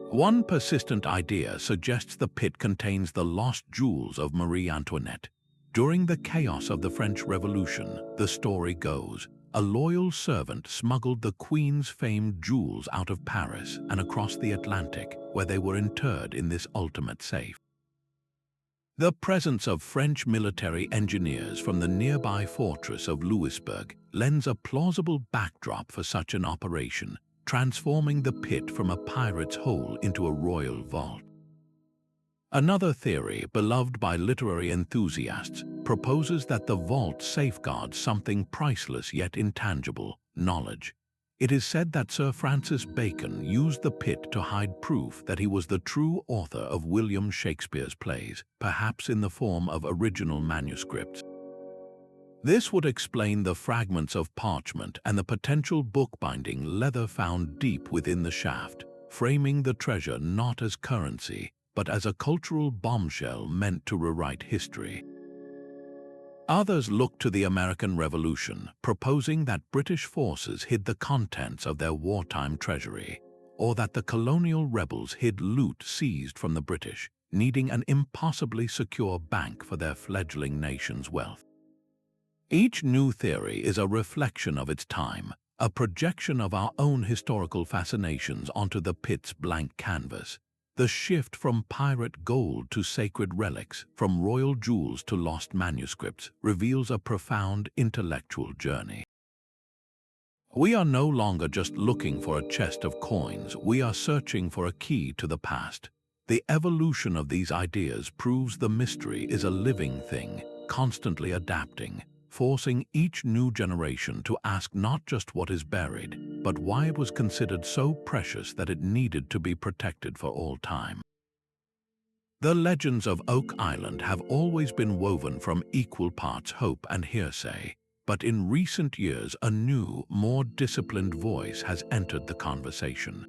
One persistent idea suggests the pit contains the lost jewels of Marie Antoinette. During the chaos of the French Revolution, the story goes, a loyal servant smuggled the Queen's famed jewels out of Paris and across the Atlantic, where they were interred in this ultimate safe. The presence of French military engineers from the nearby fortress of Louisbourg lends a plausible backdrop for such an operation, transforming the pit from a pirate's hole into a royal vault. Another theory, beloved by literary enthusiasts, proposes that the vault safeguards something priceless yet intangible: knowledge. It is said that Sir Francis Bacon used the pit to hide proof that he was the true author of William Shakespeare's plays, perhaps in the form of original manuscripts. This would explain the fragments of parchment and the potential bookbinding leather found deep within the shaft, framing the treasure not as currency, but as a cultural bombshell meant to rewrite history. Others look to the American Revolution, proposing that British forces hid the contents of their wartime treasury, or that the colonial rebels hid loot seized from the British, needing an impossibly secure bank for their fledgling nation's wealth. Each new theory is a reflection of its time, a projection of our own historical fascinations onto the pit's blank canvas. The shift from pirate gold to sacred relics, from royal jewels to lost manuscripts, reveals a profound intellectual journey. We are no longer just looking for a chest of coins, we are searching for a key to the past. The evolution of these ideas proves the mystery is a living thing, constantly adapting, forcing each new generation to ask not just what is buried, but why it was considered so precious that it needed to be protected for all time. The legends of Oak Island have always been woven from equal parts hope and hearsay, but in recent years a new, more disciplined voice has entered the conversation.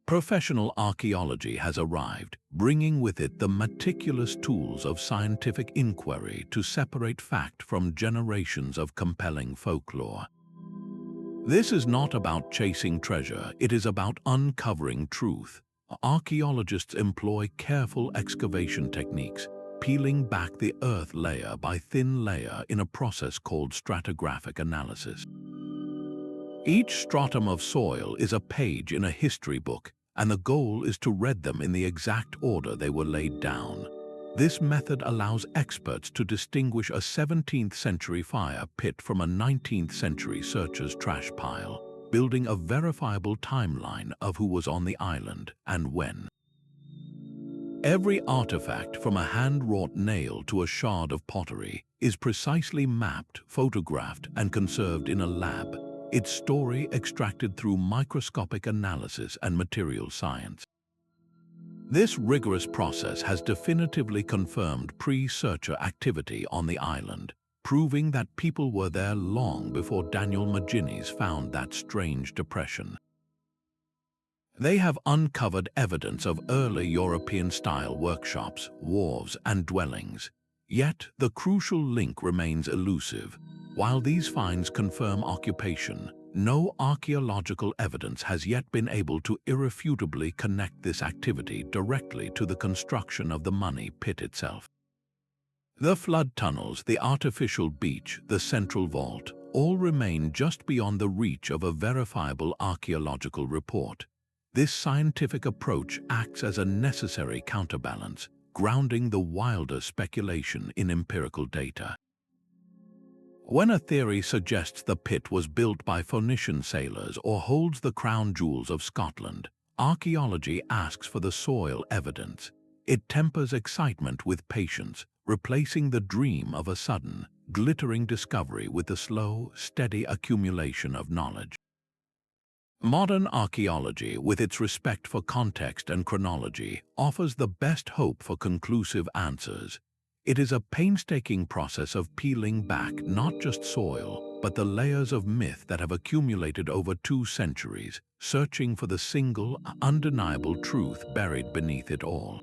Professional archaeology has arrived, bringing with it the meticulous tools of scientific inquiry to separate fact from generations of compelling folklore. This is not about chasing treasure, it is about uncovering truth. Archaeologists employ careful excavation techniques, peeling back the earth layer by thin layer in a process called stratigraphic analysis. Each stratum of soil is a page in a history book, and the goal is to read them in the exact order they were laid down. This method allows experts to distinguish a 17th century fire pit from a 19th century searcher's trash pile, building a verifiable timeline of who was on the island and when. Every artifact, from a hand-wrought nail to a shard of pottery, is precisely mapped, photographed, and conserved in a lab, its story extracted through microscopic analysis and material science. This rigorous process has definitively confirmed pre-searcher activity on the island, proving that people were there long before Daniel Magines found that strange depression. They have uncovered evidence of early European-style workshops, wharves, and dwellings. Yet, the crucial link remains elusive. While these finds confirm occupation, no archaeological evidence has yet been able to irrefutably connect this activity directly to the construction of the money pit itself. The flood tunnels, the artificial beach, the central vault, all remain just beyond the reach of a verifiable archaeological report. This scientific approach acts as a necessary counterbalance, grounding the wilder speculation in empirical data. When a theory suggests the pit was built by Phoenician sailors or holds the crown jewels of Scotland, archaeology asks for the soil evidence. It tempers excitement with patience, replacing the dream of a sudden, glittering discovery with the slow, steady accumulation of knowledge. Modern archaeology, with its respect for context and chronology, offers the best hope for conclusive answers. It is a painstaking process of peeling back not just soil, but the layers of myth that have accumulated over 2 centuries, searching for the single, undeniable truth buried beneath it all.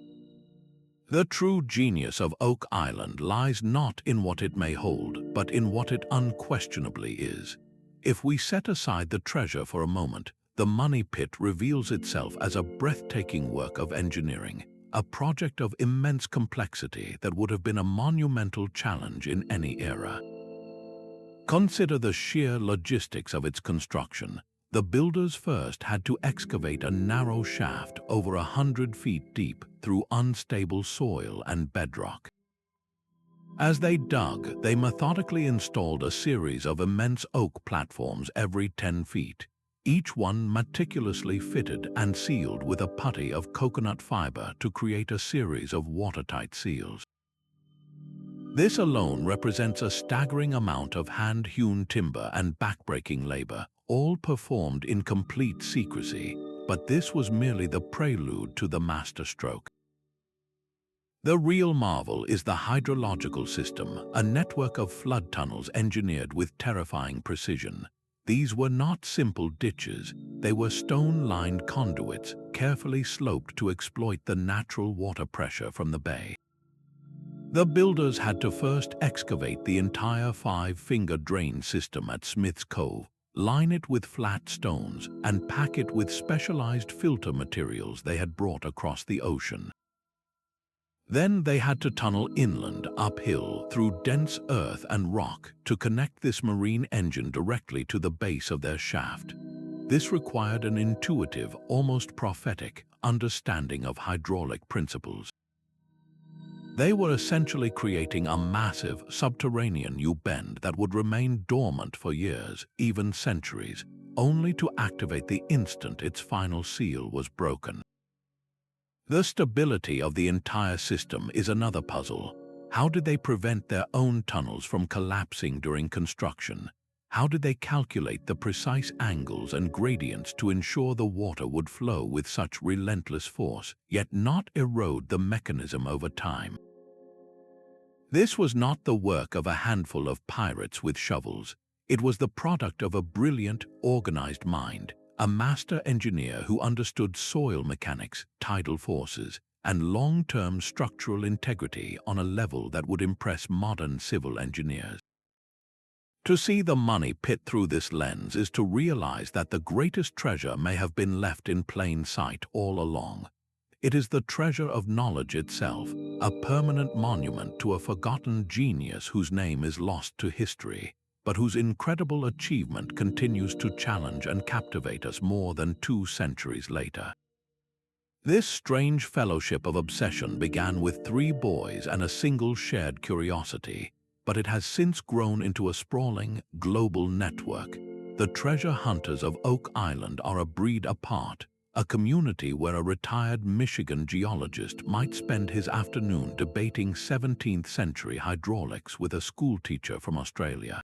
The true genius of Oak Island lies not in what it may hold, but in what it unquestionably is. If we set aside the treasure for a moment, the money pit reveals itself as a breathtaking work of engineering, a project of immense complexity that would have been a monumental challenge in any era. Consider the sheer logistics of its construction. The builders first had to excavate a narrow shaft over 100 feet deep through unstable soil and bedrock. As they dug, they methodically installed a series of immense oak platforms every 10 feet, each one meticulously fitted and sealed with a putty of coconut fiber to create a series of watertight seals. This alone represents a staggering amount of hand-hewn timber and backbreaking labor, all performed in complete secrecy, but this was merely the prelude to the masterstroke. The real marvel is the hydrological system, a network of flood tunnels engineered with terrifying precision. These were not simple ditches, they were stone-lined conduits, carefully sloped to exploit the natural water pressure from the bay. The builders had to first excavate the entire 5-finger drain system at Smith's Cove, line it with flat stones, and pack it with specialized filter materials they had brought across the ocean. Then they had to tunnel inland, uphill, through dense earth and rock to connect this marine engine directly to the base of their shaft. This required an intuitive, almost prophetic, understanding of hydraulic principles. They were essentially creating a massive, subterranean U-bend that would remain dormant for years, even centuries, only to activate the instant its final seal was broken. The stability of the entire system is another puzzle. How did they prevent their own tunnels from collapsing during construction? How did they calculate the precise angles and gradients to ensure the water would flow with such relentless force, yet not erode the mechanism over time? This was not the work of a handful of pirates with shovels. It was the product of a brilliant, organized mind, a master engineer who understood soil mechanics, tidal forces, and long-term structural integrity on a level that would impress modern civil engineers. To see the money pit through this lens is to realize that the greatest treasure may have been left in plain sight all along. It is the treasure of knowledge itself, a permanent monument to a forgotten genius whose name is lost to history. but whose incredible achievement continues to challenge and captivate us more than 2 centuries later. This strange fellowship of obsession began with 3 boys and a single shared curiosity, but it has since grown into a sprawling, global network. The treasure hunters of Oak Island are a breed apart, a community where a retired Michigan geologist might spend his afternoon debating 17th-century hydraulics with a schoolteacher from Australia.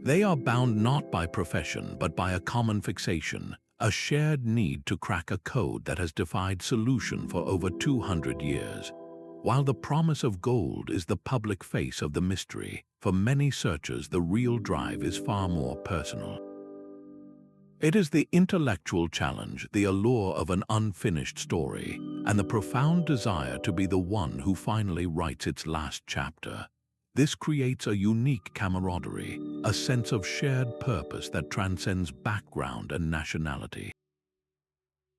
They are bound not by profession but by a common fixation, a shared need to crack a code that has defied solution for over 200 years. While the promise of gold is the public face of the mystery, for many searchers the real drive is far more personal. It is the intellectual challenge, the allure of an unfinished story, and the profound desire to be the one who finally writes its last chapter. This creates a unique camaraderie, a sense of shared purpose that transcends background and nationality.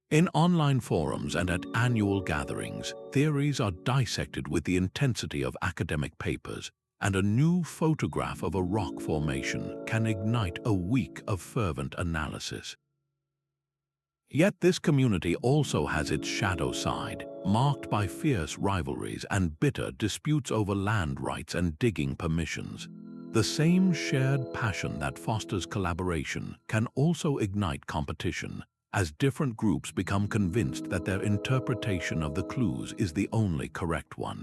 In online forums and at annual gatherings, theories are dissected with the intensity of academic papers, and a new photograph of a rock formation can ignite a week of fervent analysis. Yet this community also has its shadow side, marked by fierce rivalries and bitter disputes over land rights and digging permissions. The same shared passion that fosters collaboration can also ignite competition, as different groups become convinced that their interpretation of the clues is the only correct one.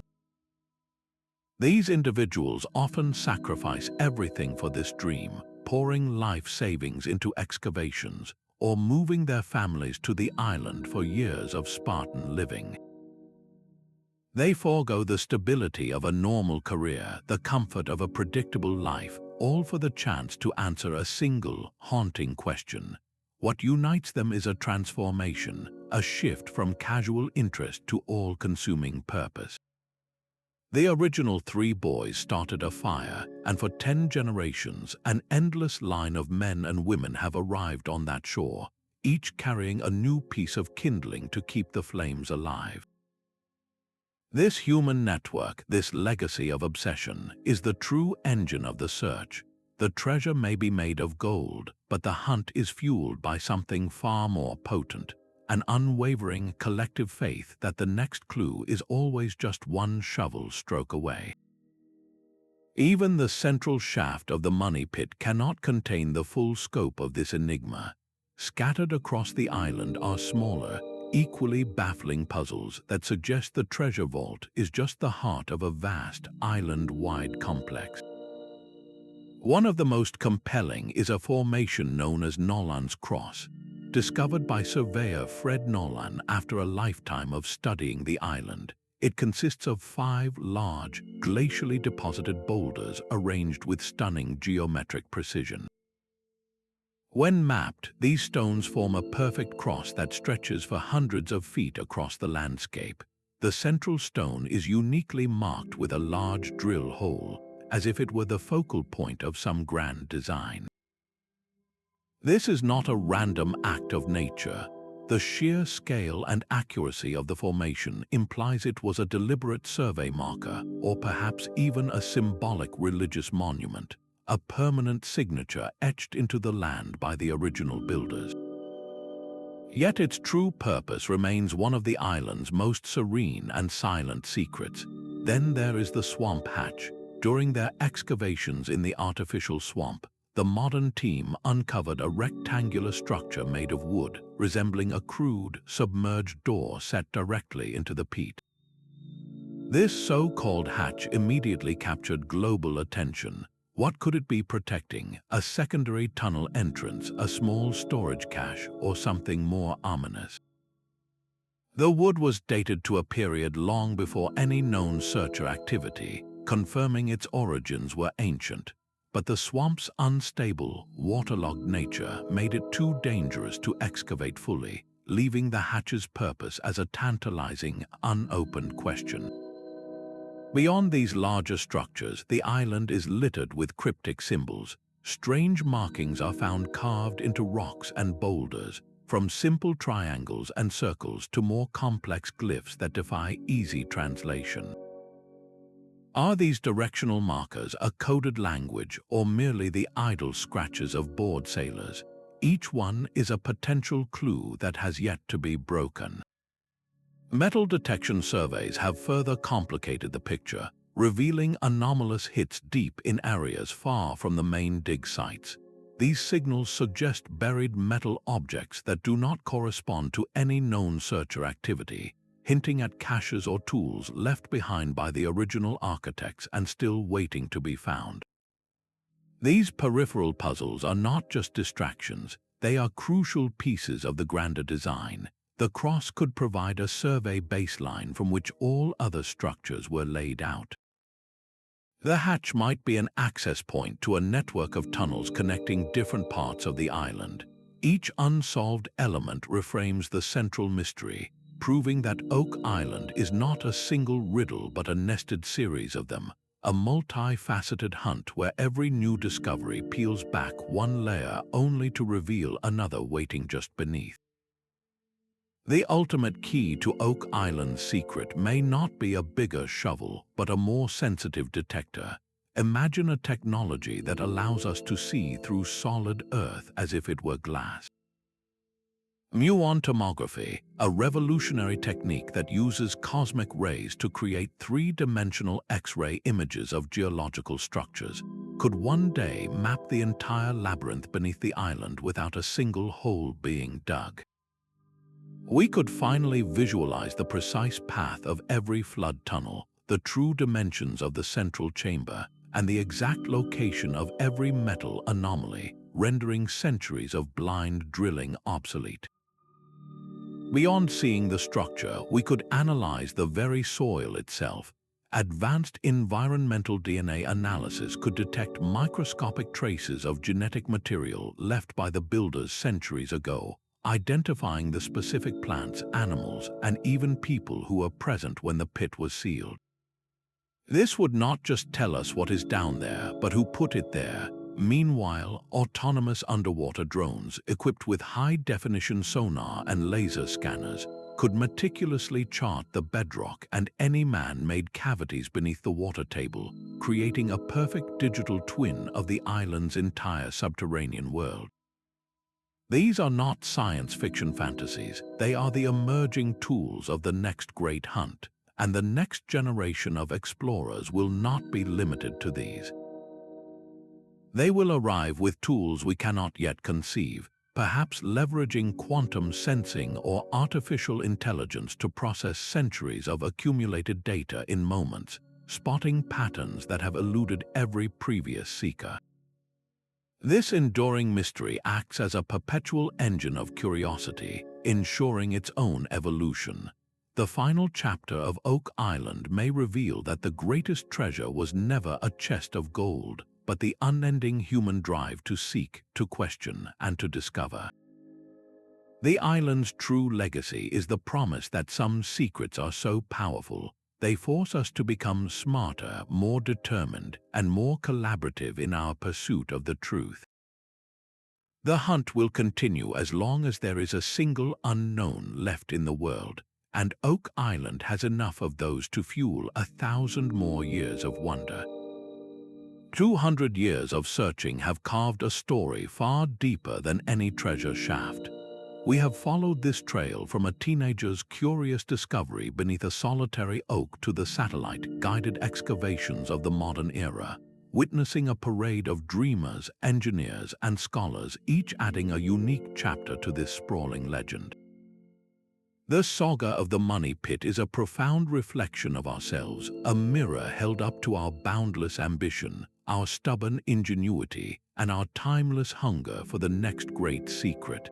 These individuals often sacrifice everything for this dream, pouring life savings into excavations, or moving their families to the island for years of Spartan living. They forego the stability of a normal career, the comfort of a predictable life, all for the chance to answer a single, haunting question. What unites them is a transformation, a shift from casual interest to all-consuming purpose. The original 3 boys started a fire, and for 10 generations, an endless line of men and women have arrived on that shore, each carrying a new piece of kindling to keep the flames alive. This human network, this legacy of obsession, is the true engine of the search. The treasure may be made of gold, but the hunt is fueled by something far more potent, an unwavering collective faith that the next clue is always just one shovel stroke away. Even the central shaft of the money pit cannot contain the full scope of this enigma. Scattered across the island are smaller, equally baffling puzzles that suggest the treasure vault is just the heart of a vast, island-wide complex. One of the most compelling is a formation known as Nolan's Cross, discovered by surveyor Fred Nolan after a lifetime of studying the island. It consists of 5 large, glacially deposited boulders arranged with stunning geometric precision. When mapped, these stones form a perfect cross that stretches for hundreds of feet across the landscape. The central stone is uniquely marked with a large drill hole, as if it were the focal point of some grand design. This is not a random act of nature. The sheer scale and accuracy of the formation implies it was a deliberate survey marker, or perhaps even a symbolic religious monument, a permanent signature etched into the land by the original builders. Yet its true purpose remains one of the island's most serene and silent secrets. Then there is the swamp hatch. During their excavations in the artificial swamp, the modern team uncovered a rectangular structure made of wood, resembling a crude, submerged door set directly into the peat. This so-called hatch immediately captured global attention. What could it be protecting? A secondary tunnel entrance, a small storage cache, or something more ominous? The wood was dated to a period long before any known searcher activity, confirming its origins were ancient. But the swamp's unstable, waterlogged nature made it too dangerous to excavate fully, leaving the hatch's purpose as a tantalizing, unopened question. Beyond these larger structures, the island is littered with cryptic symbols. Strange markings are found carved into rocks and boulders, from simple triangles and circles to more complex glyphs that defy easy translation. Are these directional markers a coded language or merely the idle scratches of bored sailors? Each one is a potential clue that has yet to be broken. Metal detection surveys have further complicated the picture, revealing anomalous hits deep in areas far from the main dig sites. These signals suggest buried metal objects that do not correspond to any known searcher activity, hinting at caches or tools left behind by the original architects and still waiting to be found. These peripheral puzzles are not just distractions, they are crucial pieces of the grander design. The cross could provide a survey baseline from which all other structures were laid out. The hatch might be an access point to a network of tunnels connecting different parts of the island. Each unsolved element reframes the central mystery, proving that Oak Island is not a single riddle but a nested series of them, a multifaceted hunt where every new discovery peels back one layer only to reveal another waiting just beneath. The ultimate key to Oak Island's secret may not be a bigger shovel, but a more sensitive detector. Imagine a technology that allows us to see through solid earth as if it were glass. Muon tomography, a revolutionary technique that uses cosmic rays to create three-dimensional X-ray images of geological structures, could one day map the entire labyrinth beneath the island without a single hole being dug. We could finally visualize the precise path of every flood tunnel, the true dimensions of the central chamber, and the exact location of every metal anomaly, rendering centuries of blind drilling obsolete. Beyond seeing the structure, we could analyze the very soil itself. Advanced environmental DNA analysis could detect microscopic traces of genetic material left by the builders centuries ago, identifying the specific plants, animals, and even people who were present when the pit was sealed. This would not just tell us what is down there, but who put it there. Meanwhile, autonomous underwater drones equipped with high-definition sonar and laser scanners could meticulously chart the bedrock and any man-made cavities beneath the water table, creating a perfect digital twin of the island's entire subterranean world. These are not science fiction fantasies, they are the emerging tools of the next great hunt, and the next generation of explorers will not be limited to these. They will arrive with tools we cannot yet conceive, perhaps leveraging quantum sensing or artificial intelligence to process centuries of accumulated data in moments, spotting patterns that have eluded every previous seeker. This enduring mystery acts as a perpetual engine of curiosity, ensuring its own evolution. The final chapter of Oak Island may reveal that the greatest treasure was never a chest of gold, but the unending human drive to seek, to question, and to discover. The island's true legacy is the promise that some secrets are so powerful, they force us to become smarter, more determined, and more collaborative in our pursuit of the truth. The hunt will continue as long as there is a single unknown left in the world, and Oak Island has enough of those to fuel 1,000 more years of wonder. 200 years of searching have carved a story far deeper than any treasure shaft. We have followed this trail from a teenager's curious discovery beneath a solitary oak to the satellite-guided excavations of the modern era, witnessing a parade of dreamers, engineers, and scholars, each adding a unique chapter to this sprawling legend. The saga of the Money Pit is a profound reflection of ourselves, a mirror held up to our boundless ambition, our stubborn ingenuity, and our timeless hunger for the next great secret.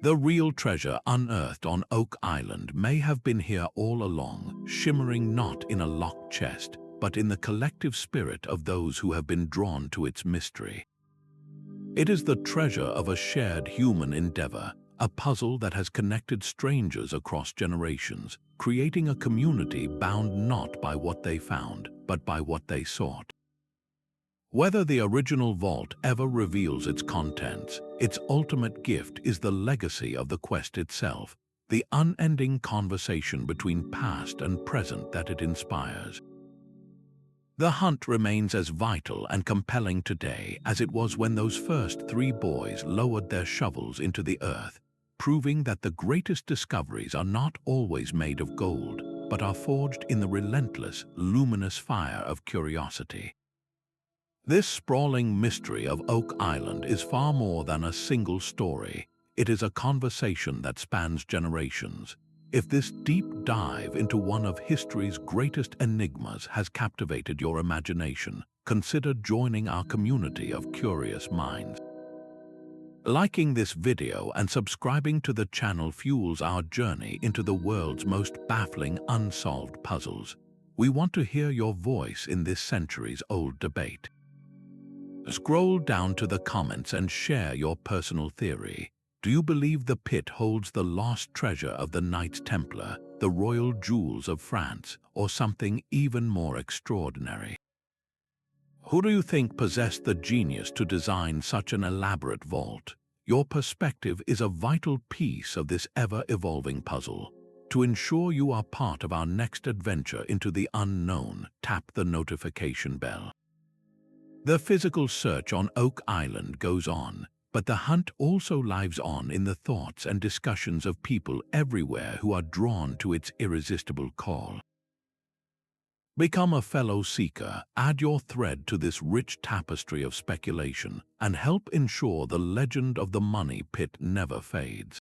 The real treasure unearthed on Oak Island may have been here all along, shimmering not in a locked chest, but in the collective spirit of those who have been drawn to its mystery. It is the treasure of a shared human endeavor, a puzzle that has connected strangers across generations, creating a community bound not by what they found, but by what they sought. Whether the original vault ever reveals its contents, its ultimate gift is the legacy of the quest itself, the unending conversation between past and present that it inspires. The hunt remains as vital and compelling today as it was when those first three boys lowered their shovels into the earth, proving that the greatest discoveries are not always made of gold, but are forged in the relentless, luminous fire of curiosity. This sprawling mystery of Oak Island is far more than a single story. It is a conversation that spans generations. If this deep dive into one of history's greatest enigmas has captivated your imagination, consider joining our community of curious minds. Liking this video and subscribing to the channel fuels our journey into the world's most baffling unsolved puzzles. We want to hear your voice in this centuries-old debate. Scroll down to the comments and share your personal theory. Do you believe the pit holds the lost treasure of the Knights Templar, the royal jewels of France, or something even more extraordinary? Who do you think possessed the genius to design such an elaborate vault? Your perspective is a vital piece of this ever-evolving puzzle. To ensure you are part of our next adventure into the unknown, tap the notification bell. The physical search on Oak Island goes on, but the hunt also lives on in the thoughts and discussions of people everywhere who are drawn to its irresistible call. Become a fellow seeker, add your thread to this rich tapestry of speculation, and help ensure the legend of the money pit never fades.